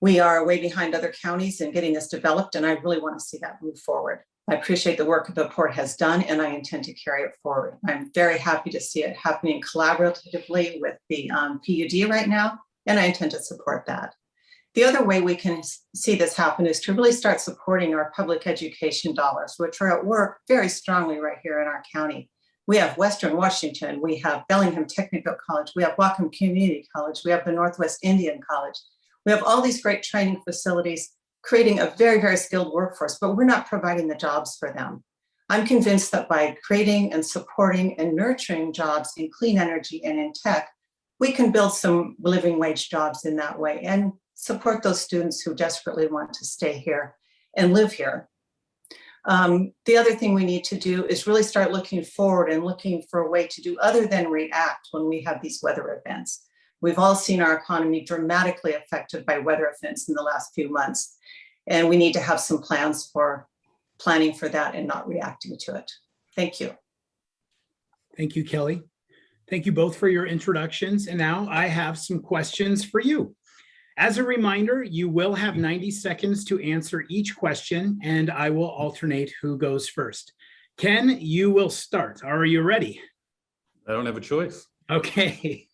We are way behind other counties in getting this developed, and I really want to see that move forward. I appreciate the work the port has done, and I intend to carry it forward. I'm very happy to see it happening collaboratively with the PUD right now, and I intend to support that. The other way we can see this happen is to really start supporting our public education dollars, which are at work very strongly right here in our county. We have Western Washington, we have Bellingham Technical College, we have Whatcom Community College, we have the Northwest Indian College. We have all these great training facilities creating a very, very skilled workforce, but we're not providing the jobs for them. I'm convinced that by creating and supporting and nurturing jobs in clean energy and in tech, we can build some living wage jobs in that way and support those students who desperately want to stay here and live here. The other thing we need to do is really start looking forward and looking for a way to do other than react when we have these weather events. We've all seen our economy dramatically affected by weather events in the last few months, and we need to have some plans for planning for that and not reacting to it. Thank you. Thank you, Kelly. Thank you both for your introductions. And now I have some questions for you. As a reminder, you will have 90 seconds to answer each question, and I will alternate who goes first. Ken, you will start. Are you ready? I don't have a choice. Okay.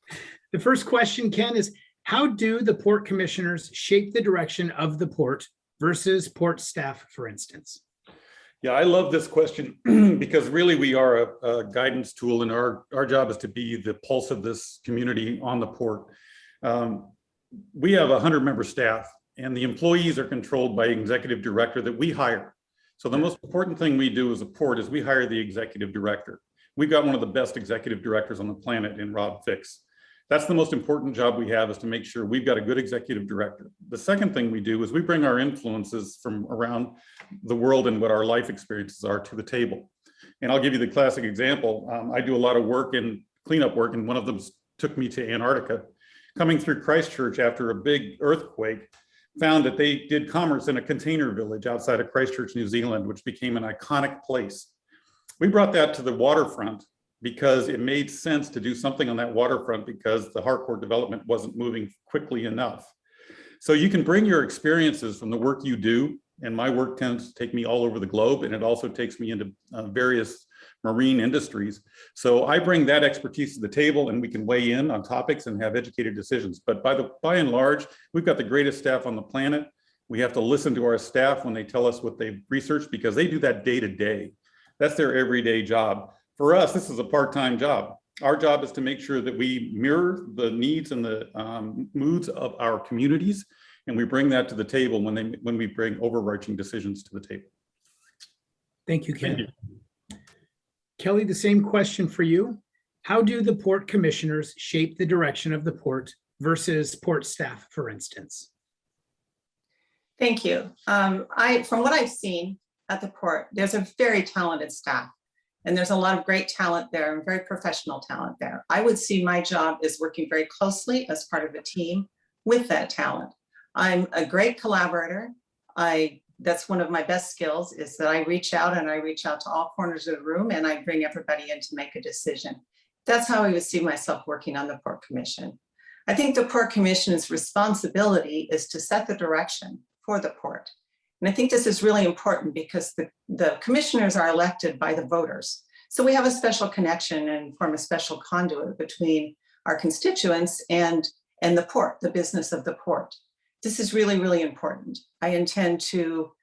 The first question, Ken, is how do the port commissioners shape the direction of the port versus port staff, for instance? Yeah, I love this question because really we are a guidance tool, and our job is to be the pulse of this community on the port. We have a 100-member staff, and the employees are controlled by an executive director that we hire. So the most important thing we do as a port is we hire the executive director. We've got one of the best executive directors on the planet in Rob Fix. That's the most important job we have, is to make sure we've got a good executive director. The second thing we do is we bring our influences from around the world and what our life experiences are to the table. And I'll give you the classic example. I do a lot of work in cleanup work, and one of them took me to Antarctica. Coming through Christchurch after a big earthquake, found that they did commerce in a container village outside of Christchurch, New Zealand, which became an iconic place. We brought that to the waterfront because it made sense to do something on that waterfront because the Harcourt development wasn't moving quickly enough. So you can bring your experiences from the work you do, and my work tends to take me all over the globe, and it also takes me into various marine industries. So I bring that expertise to the table, and we can weigh in on topics and have educated decisions. But by and large, we've got the greatest staff on the planet. We have to listen to our staff when they tell us what they've researched, because they do that day to day. That's their everyday job. For us, this is a part-time job. Our job is to make sure that we mirror the needs and the moods of our communities, and we bring that to the table when we bring overarching decisions to the table. Thank you, Ken. Thank you. Kelly, the same question for you. How do the port commissioners shape the direction of the port versus port staff, for instance? Thank you. From what I've seen at the port, there's a very talented staff, and there's a lot of great talent there and very professional talent there. I would see my job as working very closely as part of a team with that talent. I'm a great collaborator. That's one of my best skills, is that I reach out to all corners of the room, and I bring everybody in to make a decision. That's how I would see myself working on the Port Commission. I think the Port Commission's responsibility is to set the direction for the port. And I think this is really important because the commissioners are elected by the voters. So we have a special connection and form a special conduit between our constituents and the port, the business of the port. This is really, really important. I intend to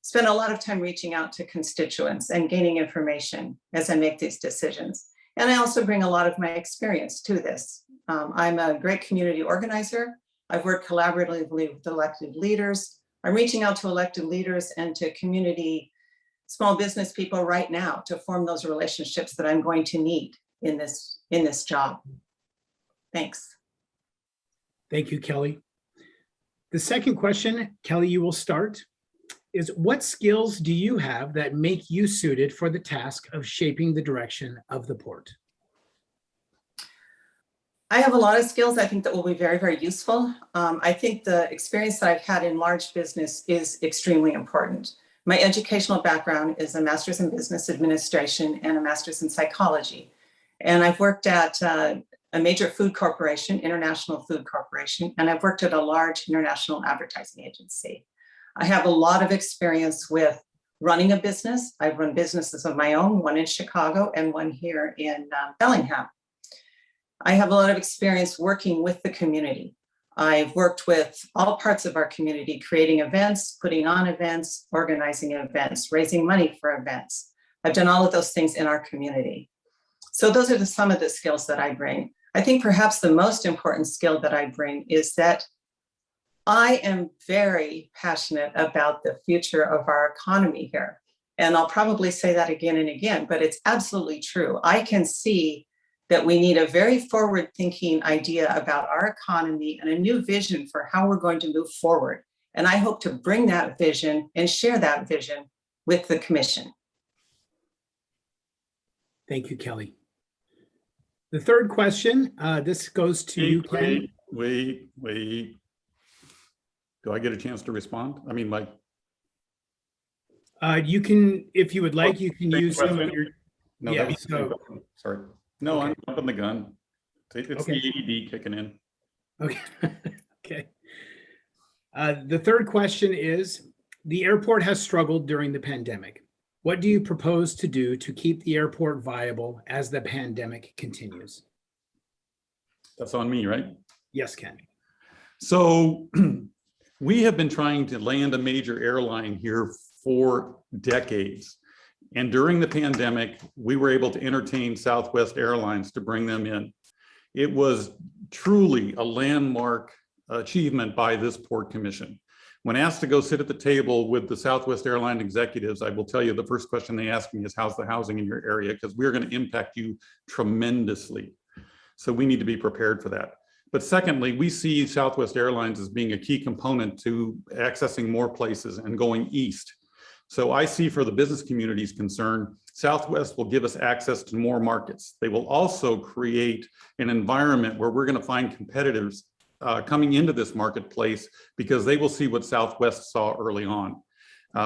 spend a lot of time reaching out to constituents and gaining information as I make these decisions. And I also bring a lot of my experience to this. I'm a great community organizer. I've worked collaboratively with elected leaders. I'm reaching out to elected leaders and to community small business people right now to form those relationships that I'm going to need in this job. Thanks. Thank you, Kelly. The second question, Kelly, you will start, is what skills do you have that make you suited for the task of shaping the direction of the port? I have a lot of skills I think that will be very, very useful. I think the experience that I've had in large business is extremely important. My educational background is a master's in business administration and a master's in psychology. And I've worked at a major food corporation, international food corporation, and I've worked at a large international advertising agency. I have a lot of experience with running a business. I've run businesses of my own, one in Chicago and one here in Bellingham. I have a lot of experience working with the community. I've worked with all parts of our community, creating events, putting on events, organizing events, raising money for events. I've done all of those things in our community. So those are some of the skills that I bring. I think perhaps the most important skill that I bring is that I am very passionate about the future of our economy here. And I'll probably say that again and again, but it's absolutely true. I can see that we need a very forward-thinking idea about our economy and a new vision for how we're going to move forward. And I hope to bring that vision and share that vision with the commission. Thank you, Kelly. The third question, this goes to you, Ken. Wait. Do I get a chance to respond? I mean, like. You can, if you would like, you can Same use some of question? your, No, yeah, that was- so- sorry. No, Okay. I'm jumping the gun. It's Okay. the ADD kicking in. okay, okay. The third question is, the airport has struggled during the pandemic. What do you propose to do to keep the airport viable as the pandemic continues? That's on me, right? Yes, Ken. So we have been trying to land a major airline here for decades. And during the pandemic, we were able to entertain Southwest Airlines to bring them in. It was truly a landmark achievement by this Port Commission. When asked to go sit at the table with the Southwest Airline executives, I will tell you the first question they asked me is, how's the housing in your area? Because we're going to impact you tremendously. So we need to be prepared for that. But secondly, we see Southwest Airlines as being a key component to accessing more places and going east. So I see, for the business community's concern, Southwest will give us access to more markets. They will also create an environment where we're going to find competitors coming into this marketplace because they will see what Southwest saw early on.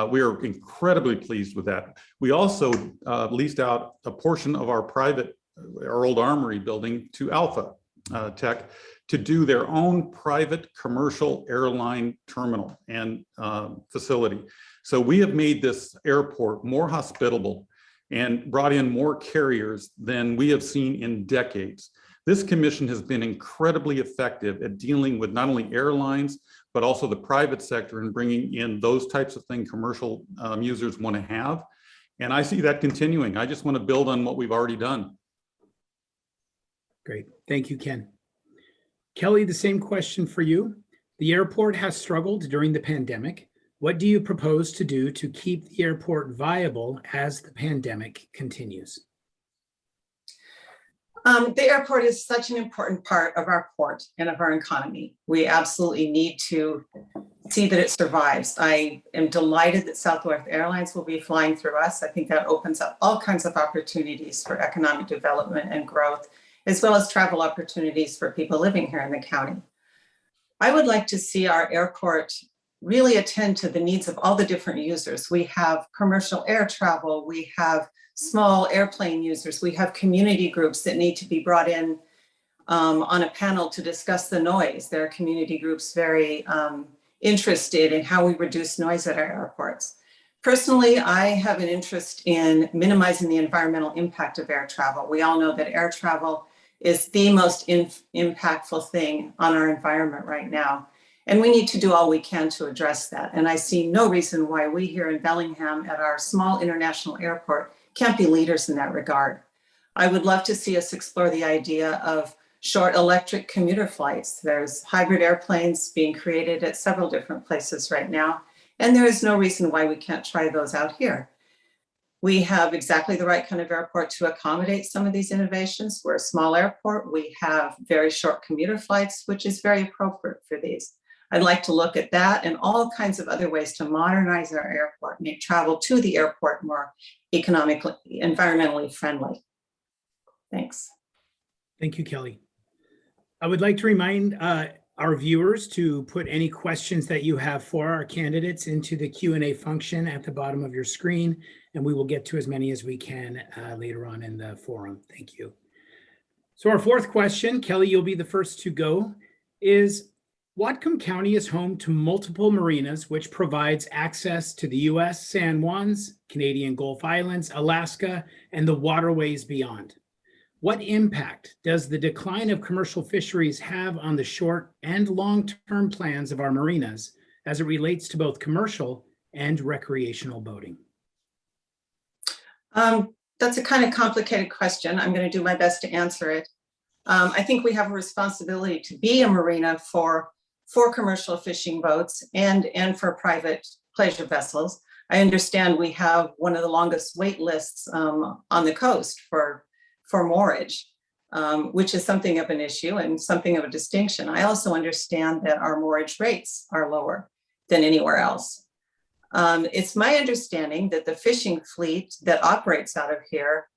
We are incredibly pleased with that. We also leased out a portion of our old Armory building to Alpha Tech to do their own private commercial airline terminal and facility. So we have made this airport more hospitable and brought in more carriers than we have seen in decades. This commission has been incredibly effective at dealing with not only airlines, but also the private sector and bringing in those types of things commercial users want to have. And I see that continuing. I just want to build on what we've already done. Great. Thank you, Ken. Kelly, the same question for you. The airport has struggled during the pandemic. What do you propose to do to keep the airport viable as the pandemic continues? The airport is such an important part of our port and of our economy. We absolutely need to see that it survives. I am delighted that Southwest Airlines will be flying through us. I think that opens up all kinds of opportunities for economic development and growth, as well as travel opportunities for people living here in the county. I would like to see our airport really attend to the needs of all the different users. We have commercial air travel, we have small airplane users, we have community groups that need to be brought in on a panel to discuss the noise. There are community groups very interested in how we reduce noise at our airports. Personally, I have an interest in minimizing the environmental impact of air travel. We all know that air travel is the most impactful thing on our environment right now. And we need to do all we can to address that. And I see no reason why we here in Bellingham at our small international airport can't be leaders in that regard. I would love to see us explore the idea of short electric commuter flights. There's hybrid airplanes being created at several different places right now, and there is no reason why we can't try those out here. We have exactly the right kind of airport to accommodate some of these innovations. We're a small airport. We have very short commuter flights, which is very appropriate for these. I'd like to look at that and all kinds of other ways to modernize our airport, make travel to the airport more economically, environmentally friendly. Thanks. Thank you, Kelly. I would like to remind our viewers to put any questions that you have for our candidates into the Q&A function at the bottom of your screen, and we will get to as many as we can later on in the forum. Thank you. So our fourth question, Kelly, you'll be the first to go, is Whatcom County is home to multiple marinas, which provides access to the U.S. San Juans, Canadian Gulf Islands, Alaska, and the waterways beyond. What impact does the decline of commercial fisheries have on the short and long-term plans of our marinas as it relates to both commercial and recreational boating? That's a kind of complicated question. I'm going to do my best to answer it. I think we have a responsibility to be a marina for commercial fishing boats and for private pleasure vessels. I understand we have one of the longest wait lists on the coast for moorage, which is something of an issue and something of a distinction. I also understand that our moorage rates are lower than anywhere else. It's my understanding that the fishing fleet that operates out of here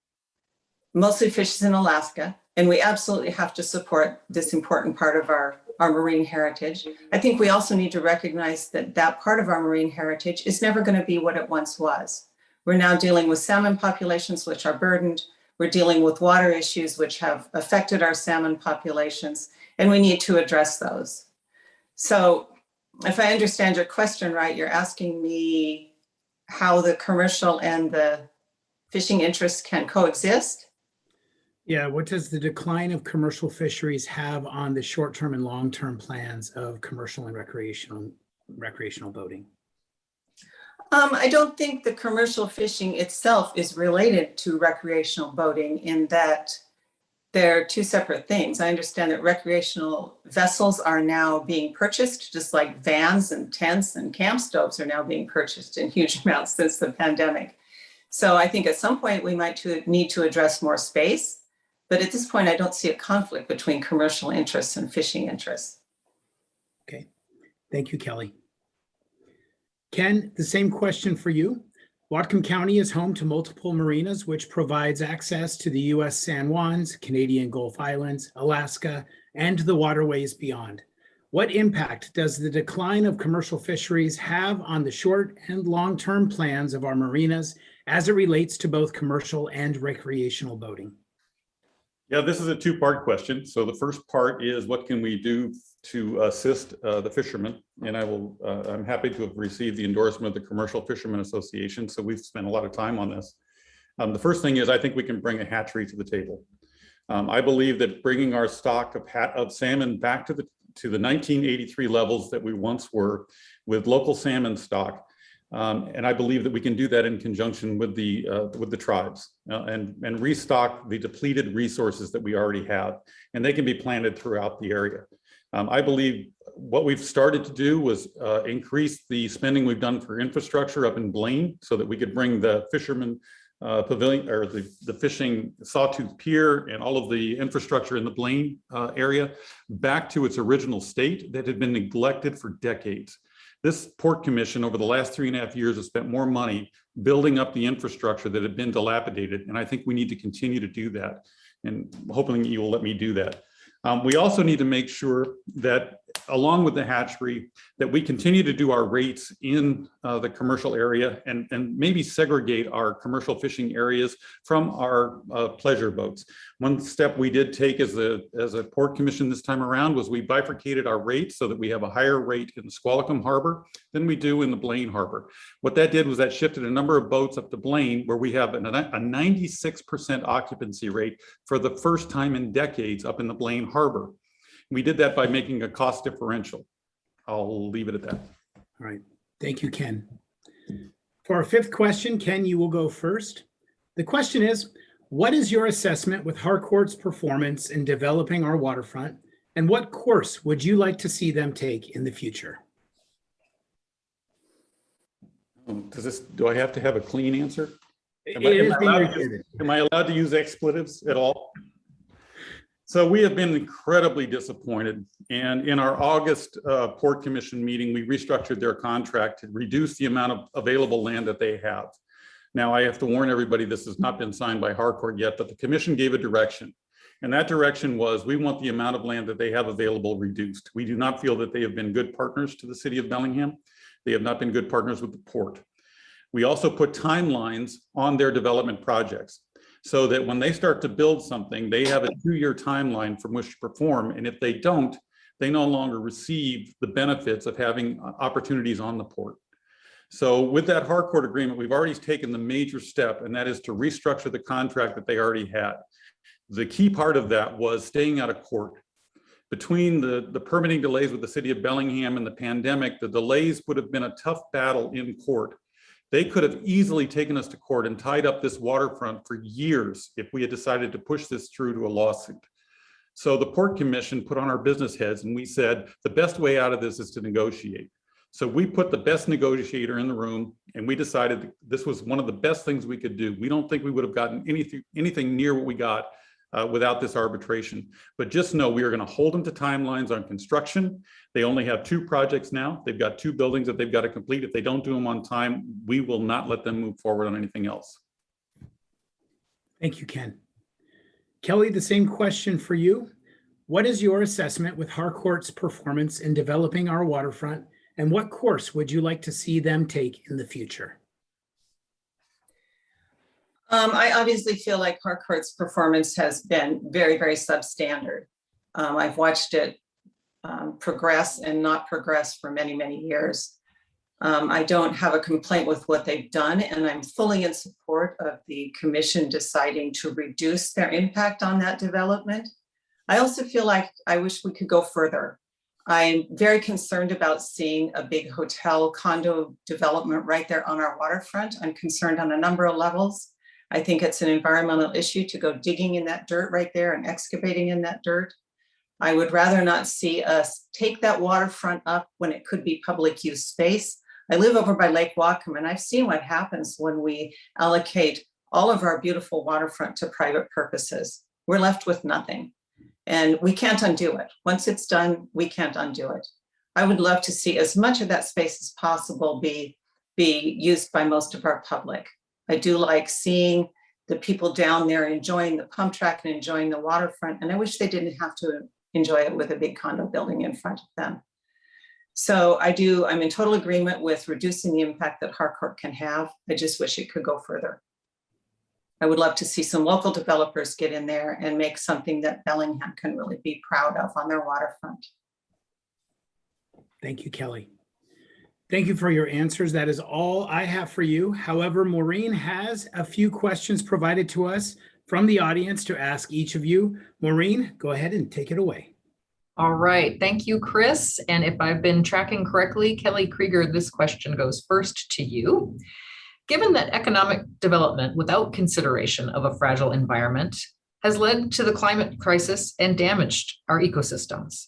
mostly fishes in Alaska, and we absolutely have to support this important part of our marine heritage. I think we also need to recognize that that part of our marine heritage is never going to be what it once was. We're now dealing with salmon populations which are burdened. We're dealing with water issues which have affected our salmon populations, and we need to address those. So if I understand your question right, you're asking me how the commercial and the fishing interests can coexist? Yeah, what does the decline of commercial fisheries have on the short-term and long-term plans of commercial and recreational boating? I don't think the commercial fishing itself is related to recreational boating in that they're two separate things. I understand that recreational vessels are now being purchased, just like vans and tents and camp stoves are now being purchased in huge amounts since the pandemic. So I think at some point we might need to address more space. But at this point, I don't see a conflict between commercial interests and fishing interests. Okay, thank you, Kelly. Ken, the same question for you. Whatcom County is home to multiple marinas, which provides access to the U.S. San Juans, Canadian Gulf Islands, Alaska, and the waterways beyond. What impact does the decline of commercial fisheries have on the short and long-term plans of our marinas as it relates to both commercial and recreational boating? Yeah, this is a two-part question. So the first part is what can we do to assist the fishermen? And I'm happy to have received the endorsement of the Commercial Fishermen Association. So we've spent a lot of time on this. The first thing is I think we can bring a hatchery to the table. I believe that bringing our stock of salmon back to the 1983 levels that we once were with local salmon stock. And I believe that we can do that in conjunction with the tribes and restock the depleted resources that we already have, and they can be planted throughout the area. I believe what we've started to do was increase the spending we've done for infrastructure up in Blaine so that we could bring the fishermen pavilion or the fishing sawtooth pier and all of the infrastructure in the Blaine area back to its original state that had been neglected for decades. This Port Commission over the last 3.5 years has spent more money building up the infrastructure that had been dilapidated. And I think we need to continue to do that. And hoping you will let me do that. We also need to make sure that along with the hatchery, that we continue to do our rates in the commercial area and maybe segregate our commercial fishing areas from our pleasure boats. One step we did take as a port commission this time around was we bifurcated our rates so that we have a higher rate in the Squalicum Harbor than we do in the Blaine Harbor. What that did was that shifted a number of boats up to Blaine, where we have a 96% occupancy rate for the first time in decades up in the Blaine Harbor. We did that by making a cost differential. I'll leave it at that. All right. Thank you, Ken. For our fifth question, Ken, you will go first. The question is, What is your assessment with Harcourt's performance in developing our waterfront, and what course would you like to see them take in the future? Do I have to have a clean answer? It is being recorded. Am I allowed to use expletives at all? So we have been incredibly disappointed. And in our August Port Commission meeting, we restructured their contract to reduce the amount of available land that they have. Now, I have to warn everybody, this has not been signed by Harcourt yet, but the commission gave a direction. And that direction was, we want the amount of land that they have available reduced. We do not feel that they have been good partners to the city of Bellingham. They have not been good partners with the port. We also put timelines on their development projects so that when they start to build something, they have a 2-year timeline from which to perform. And if they don't, they no longer receive the benefits of having opportunities on the port. So with that Harcourt agreement, we've already taken the major step, and that is to restructure the contract that they already had. The key part of that was staying out of court. Between the permitting delays with the city of Bellingham and the pandemic, the delays would have been a tough battle in court. They could have easily taken us to court and tied up this waterfront for years if we had decided to push this through to a lawsuit. So the Port Commission put on our business heads and we said, the best way out of this is to negotiate. So we put the best negotiator in the room and we decided that this was one of the best things we could do. We don't think we would have gotten anything near what we got without this arbitration. But just know we are going to hold them to timelines on construction. They only have 2 projects now. They've got 2 buildings that they've got to complete. If they don't do them on time, we will not let them move forward on anything else. Thank you, Ken. Kelly, the same question for you. What is your assessment with Harcourt's performance in developing our waterfront, and what course would you like to see them take in the future? I obviously feel like Harcourt's performance has been very, very substandard. I've watched it progress and not progress for many, many years. I don't have a complaint with what they've done, and I'm fully in support of the commission deciding to reduce their impact on that development. I also feel like I wish we could go further. I'm very concerned about seeing a big hotel condo development right there on our waterfront. I'm concerned on a number of levels. I think it's an environmental issue to go digging in that dirt right there and excavating in that dirt. I would rather not see us take that waterfront up when it could be public use space. I live over by Lake Whatcom, and I've seen what happens when we allocate all of our beautiful waterfront to private purposes. We're left with nothing, and we can't undo it. Once it's done, we can't undo it. I would love to see as much of that space as possible be used by most of our public. I do like seeing the people down there enjoying the pump track and enjoying the waterfront, and I wish they didn't have to enjoy it with a big condo building in front of them. So I'm in total agreement with reducing the impact that Harcourt can have. I just wish it could go further. I would love to see some local developers get in there and make something that Bellingham can really be proud of on their waterfront. Thank you, Kelly. Thank you for your answers. That is all I have for you. However, Maureen has a few questions provided to us from the audience to ask each of you. Maureen, go ahead and take it away. All right. Thank you, Chris. And if I've been tracking correctly, Kelly Krieger, this question goes first to you. Given that economic development without consideration of a fragile environment has led to the climate crisis and damaged our ecosystems,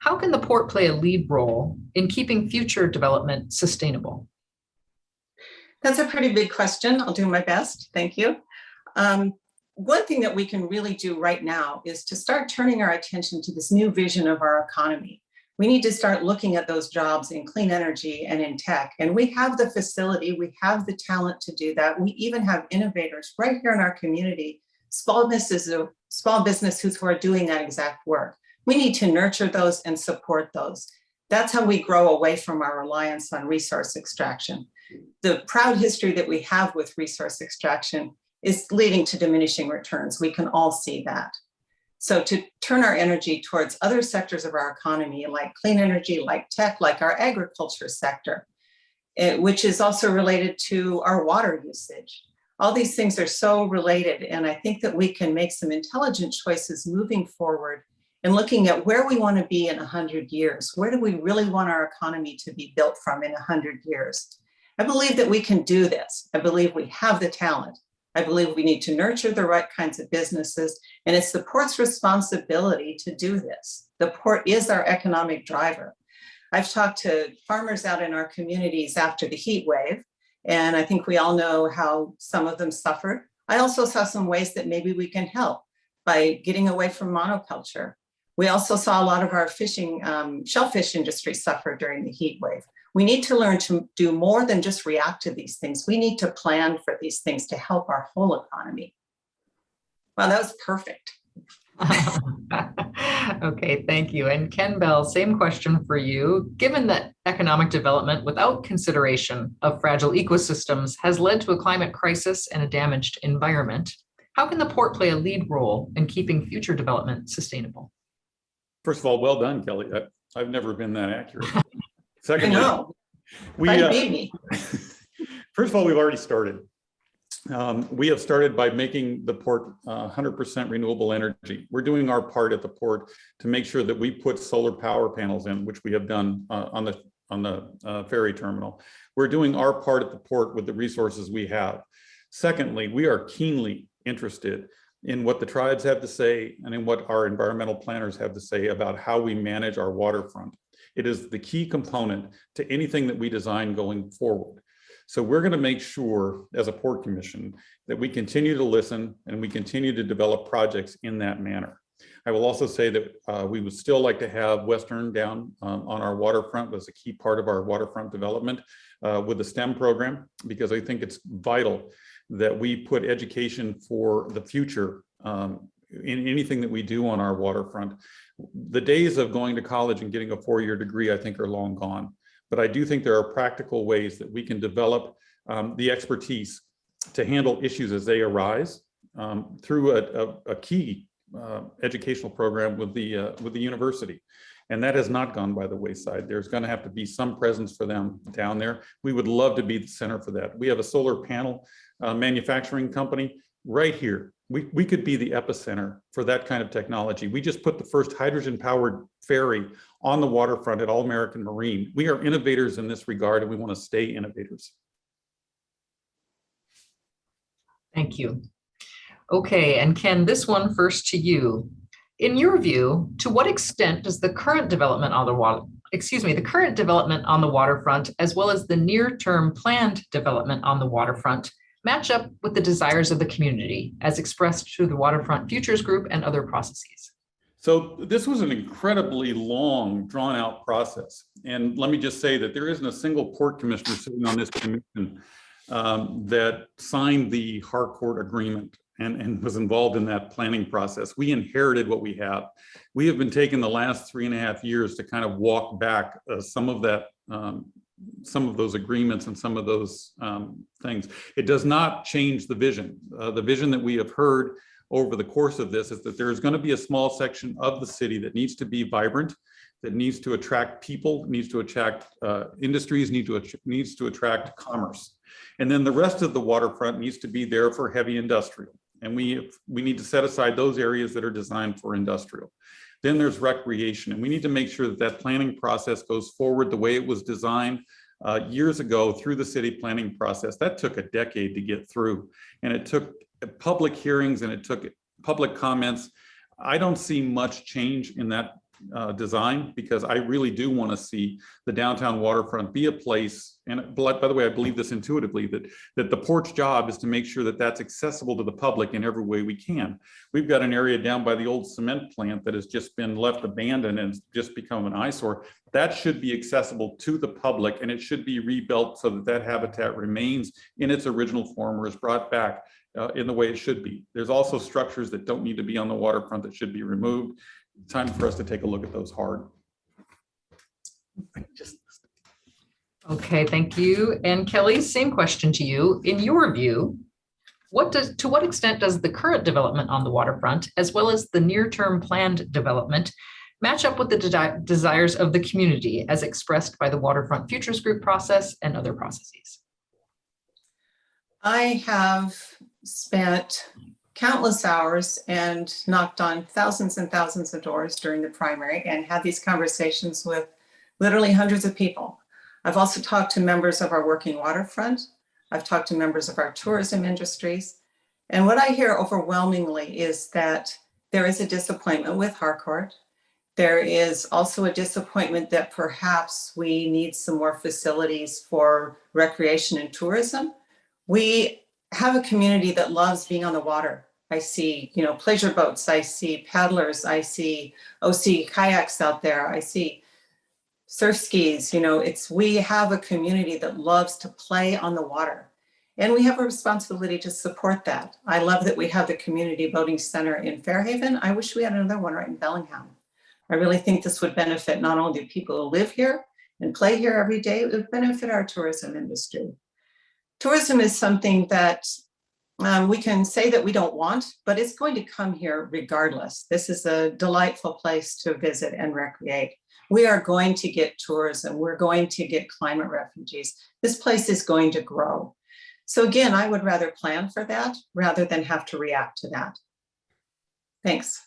how can the port play a lead role in keeping future development sustainable? That's a pretty big question. I'll do my best. Thank you. One thing that we can really do right now is to start turning our attention to this new vision of our economy. We need to start looking at those jobs in clean energy and in tech. And we have the facility, we have the talent to do that. We even have innovators right here in our community, small businesses who are doing that exact work. We need to nurture those and support those. That's how we grow away from our reliance on resource extraction. The proud history that we have with resource extraction is leading to diminishing returns. We can all see that. So to turn our energy towards other sectors of our economy, like clean energy, like tech, like our agriculture sector, which is also related to our water usage. All these things are so related. And I think that we can make some intelligent choices moving forward and looking at where we want to be in 100 years. Where do we really want our economy to be built from in 100 years? I believe that we can do this. I believe we have the talent. I believe we need to nurture the right kinds of businesses, and it's the port's responsibility to do this. The port is our economic driver. I've talked to farmers out in our communities after the heat wave, and I think we all know how some of them suffered. I also saw some ways that maybe we can help by getting away from monoculture. We also saw a lot of our fishing, shellfish industry suffer during the heat wave. We need to learn to do more than just react to these things. We need to plan for these things to help our whole economy. Wow, that was perfect. Okay, thank you. And Ken Bell, same question for you. Given that economic development without consideration of fragile ecosystems has led to a climate crisis and a damaged environment, how can the port play a lead role in keeping future development sustainable? First of all, well done, Kelly. I've never been that accurate. I Secondly, know. we Beat me. first of all, we've already started. We have started by making the port 100% renewable energy. We're doing our part at the port to make sure that we put solar power panels in, which we have done on the ferry terminal. We're doing our part at the port with the resources we have. Secondly, we are keenly interested in what the tribes have to say and in what our environmental planners have to say about how we manage our waterfront. It is the key component to anything that we design going forward. So we're going to make sure as a port commission that we continue to listen and we continue to develop projects in that manner. I will also say that we would still like to have Western down on our waterfront as a key part of our waterfront development with the STEM program, because I think it's vital that we put education for the future in anything that we do on our waterfront. The days of going to college and getting a 4-year degree, I think, are long gone. But I do think there are practical ways that we can develop the expertise to handle issues as they arise through a key educational program with the university. And that has not gone by the wayside. There's going to have to be some presence for them down there. We would love to be the center for that. We have a solar panel manufacturing company right here. We could be the epicenter for that kind of technology. We just put the first hydrogen-powered ferry on the waterfront at All American Marine. We are innovators in this regard, and we want to stay innovators. Thank you. Okay, and Ken, this one first to you. In your view, to what extent does the current development on the waterfront, as well as the near-term planned development on the waterfront, match up with the desires of the community as expressed through the Waterfront Futures Group and other processes? So this was an incredibly long, drawn-out process. And let me just say that there isn't a single port commissioner sitting on this commission that signed the Harcourt agreement and was involved in that planning process. We inherited what we have. We have been taking the last 3.5 years to kind of walk back some of those agreements and some of those things. It does not change the vision. The vision that we have heard over the course of this is that there's going to be a small section of the city that needs to be vibrant, that needs to attract people, needs to attract industries, needs to attract commerce. And then the rest of the waterfront needs to be there for heavy industrial. And we need to set aside those areas that are designed for industrial. Then there's recreation, and we need to make sure that that planning process goes forward the way it was designed years ago through the city planning process. That took a decade to get through, and it took public hearings and it took public comments. I don't see much change in that design, because I really do want to see the downtown waterfront be a place, and by the way, I believe this intuitively, that the port's job is to make sure that that's accessible to the public in every way we can. We've got an area down by the old cement plant that has just been left abandoned and just become an eyesore. That should be accessible to the public, and it should be rebuilt so that that habitat remains in its original form or is brought back in the way it should be. There's also structures that don't need to be on the waterfront that should be removed. Time for us to take a look at those hard. Okay, thank you. And Kelly, same question to you. In your view, to what extent does the current development on the waterfront, as well as the near-term planned development, match up with the desires of the community as expressed by the Waterfront Futures Group process and other processes? I have spent countless hours and knocked on thousands and thousands of doors during the primary and had these conversations with literally hundreds of people. I've also talked to members of our working waterfront. I've talked to members of our tourism industries. And what I hear overwhelmingly is that there is a disappointment with Harcourt. There is also a disappointment that perhaps we need some more facilities for recreation and tourism. We have a community that loves being on the water. I see, pleasure boats. I see paddlers. I see OC kayaks out there. I see surf skis. We have a community that loves to play on the water. And we have a responsibility to support that. I love that we have the community boating center in Fairhaven. I wish we had another one right in Bellingham. I really think this would benefit not only the people who live here and play here every day, it would benefit our tourism industry. Tourism is something that we can say that we don't want, but it's going to come here regardless. This is a delightful place to visit and recreate. We are going to get tourism. We're going to get climate refugees. This place is going to grow. So again, I would rather plan for that rather than have to react to that. Thanks.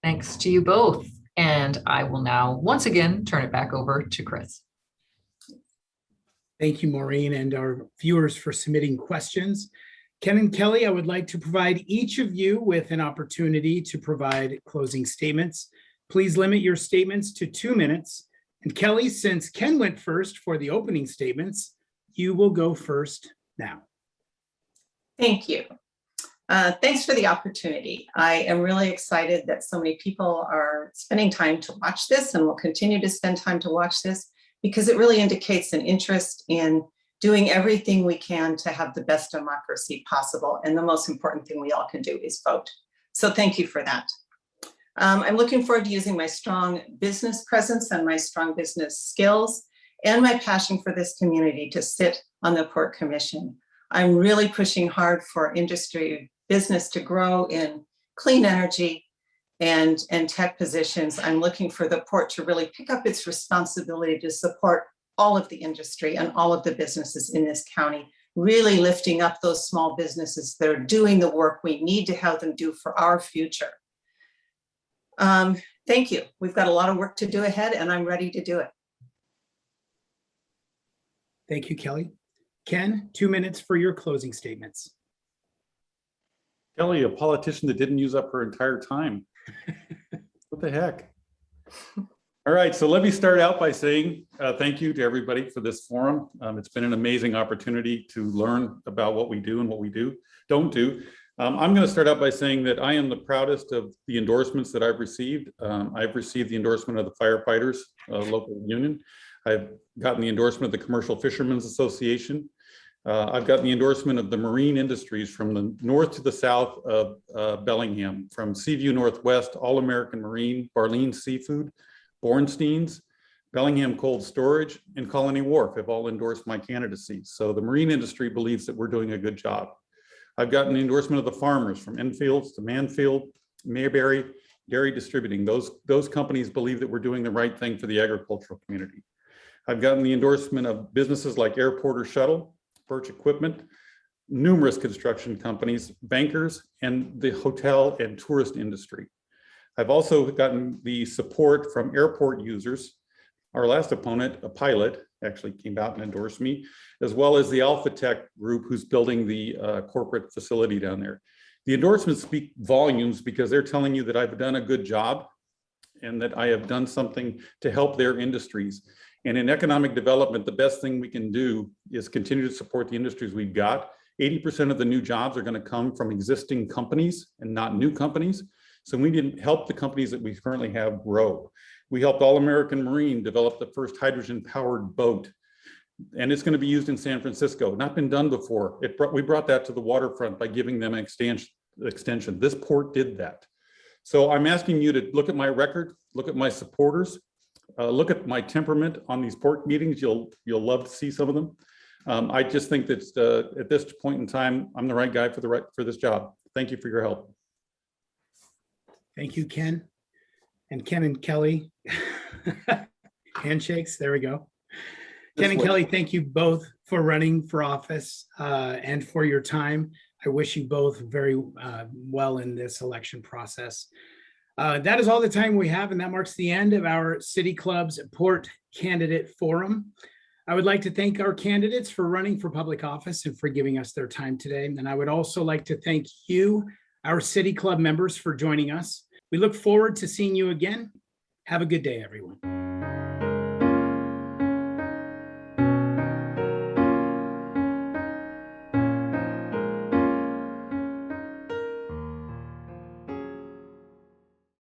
Thanks to you both. And I will now once again turn it back over to Chris. Thank you, Maureen, and our viewers for submitting questions. Ken and Kelly, I would like to provide each of you with an opportunity to provide closing statements. Please limit your statements to 2 minutes. And Kelly, since Ken went first for the opening statements, you will go first now. Thank you. Thanks for the opportunity. I am really excited that so many people are spending time to watch this and will continue to spend time to watch this, because it really indicates an interest in doing everything we can to have the best democracy possible. And the most important thing we all can do is vote. So thank you for that. I'm looking forward to using my strong business presence and my strong business skills and my passion for this community to sit on the Port Commission. I'm really pushing hard for industry business to grow in clean energy and tech positions. I'm looking for the port to really pick up its responsibility to support all of the industry and all of the businesses in this county, really lifting up those small businesses that are doing the work we need to have them do for our future. Thank you. We've got a lot of work to do ahead, and I'm ready to do it. Thank you, Kelly. Ken, 2 minutes for your closing statements. Kelly, a politician that didn't use up her entire time. What the heck? All right, so let me start out by saying thank you to everybody for this forum. It's been an amazing opportunity to learn about what we do and what we don't do. I'm going to start out by saying that I am the proudest of the endorsements that I've received. I've received the endorsement of the firefighters local union. I've gotten the endorsement of the Commercial Fishermen's Association. I've gotten the endorsement of the marine industries from the north to the south of Bellingham, from Seaview Northwest, All American Marine, Barleen Seafood, Bornstein's, Bellingham Cold Storage, and Colony Wharf have all endorsed my candidacy. So the marine industry believes that we're doing a good job. I've gotten the endorsement of the farmers from Enfields to Manfield, Mayberry, Dairy Distributing. Those companies believe that we're doing the right thing for the agricultural community. I've gotten the endorsement of businesses like Airport or Shuttle, Birch Equipment, numerous construction companies, bankers, and the hotel and tourist industry. I've also gotten the support from airport users. Our last opponent, a pilot, actually came out and endorsed me, as well as the Alpha Tech group who's building the corporate facility down there. The endorsements speak volumes because they're telling you that I've done a good job and that I have done something to help their industries. And in economic development, the best thing we can do is continue to support the industries we've got. 80% of the new jobs are going to come from existing companies and not new companies. So we need to help the companies that we currently have grow. We helped All American Marine develop the first hydrogen-powered boat, and it's going to be used in San Francisco. Not been done before. We brought that to the waterfront by giving them an extension. This port did that. So I'm asking you to look at my record, look at my supporters, look at my temperament on these port meetings. You'll love to see some of them. I just think that at this point in time, I'm the right guy for this job. Thank you for your help. Thank you, Ken. And Ken and Kelly, handshakes, there we go. Ken and Kelly, thank you both for running for office and for your time. I wish you both very well in this election process. That is all the time we have, and that marks the end of our City Club's Port Candidate Forum. I would like to thank our candidates for running for public office and for giving us their time today. And I would also like to thank you, our City Club members, for joining us. We look forward to seeing you again. Have a good day, everyone.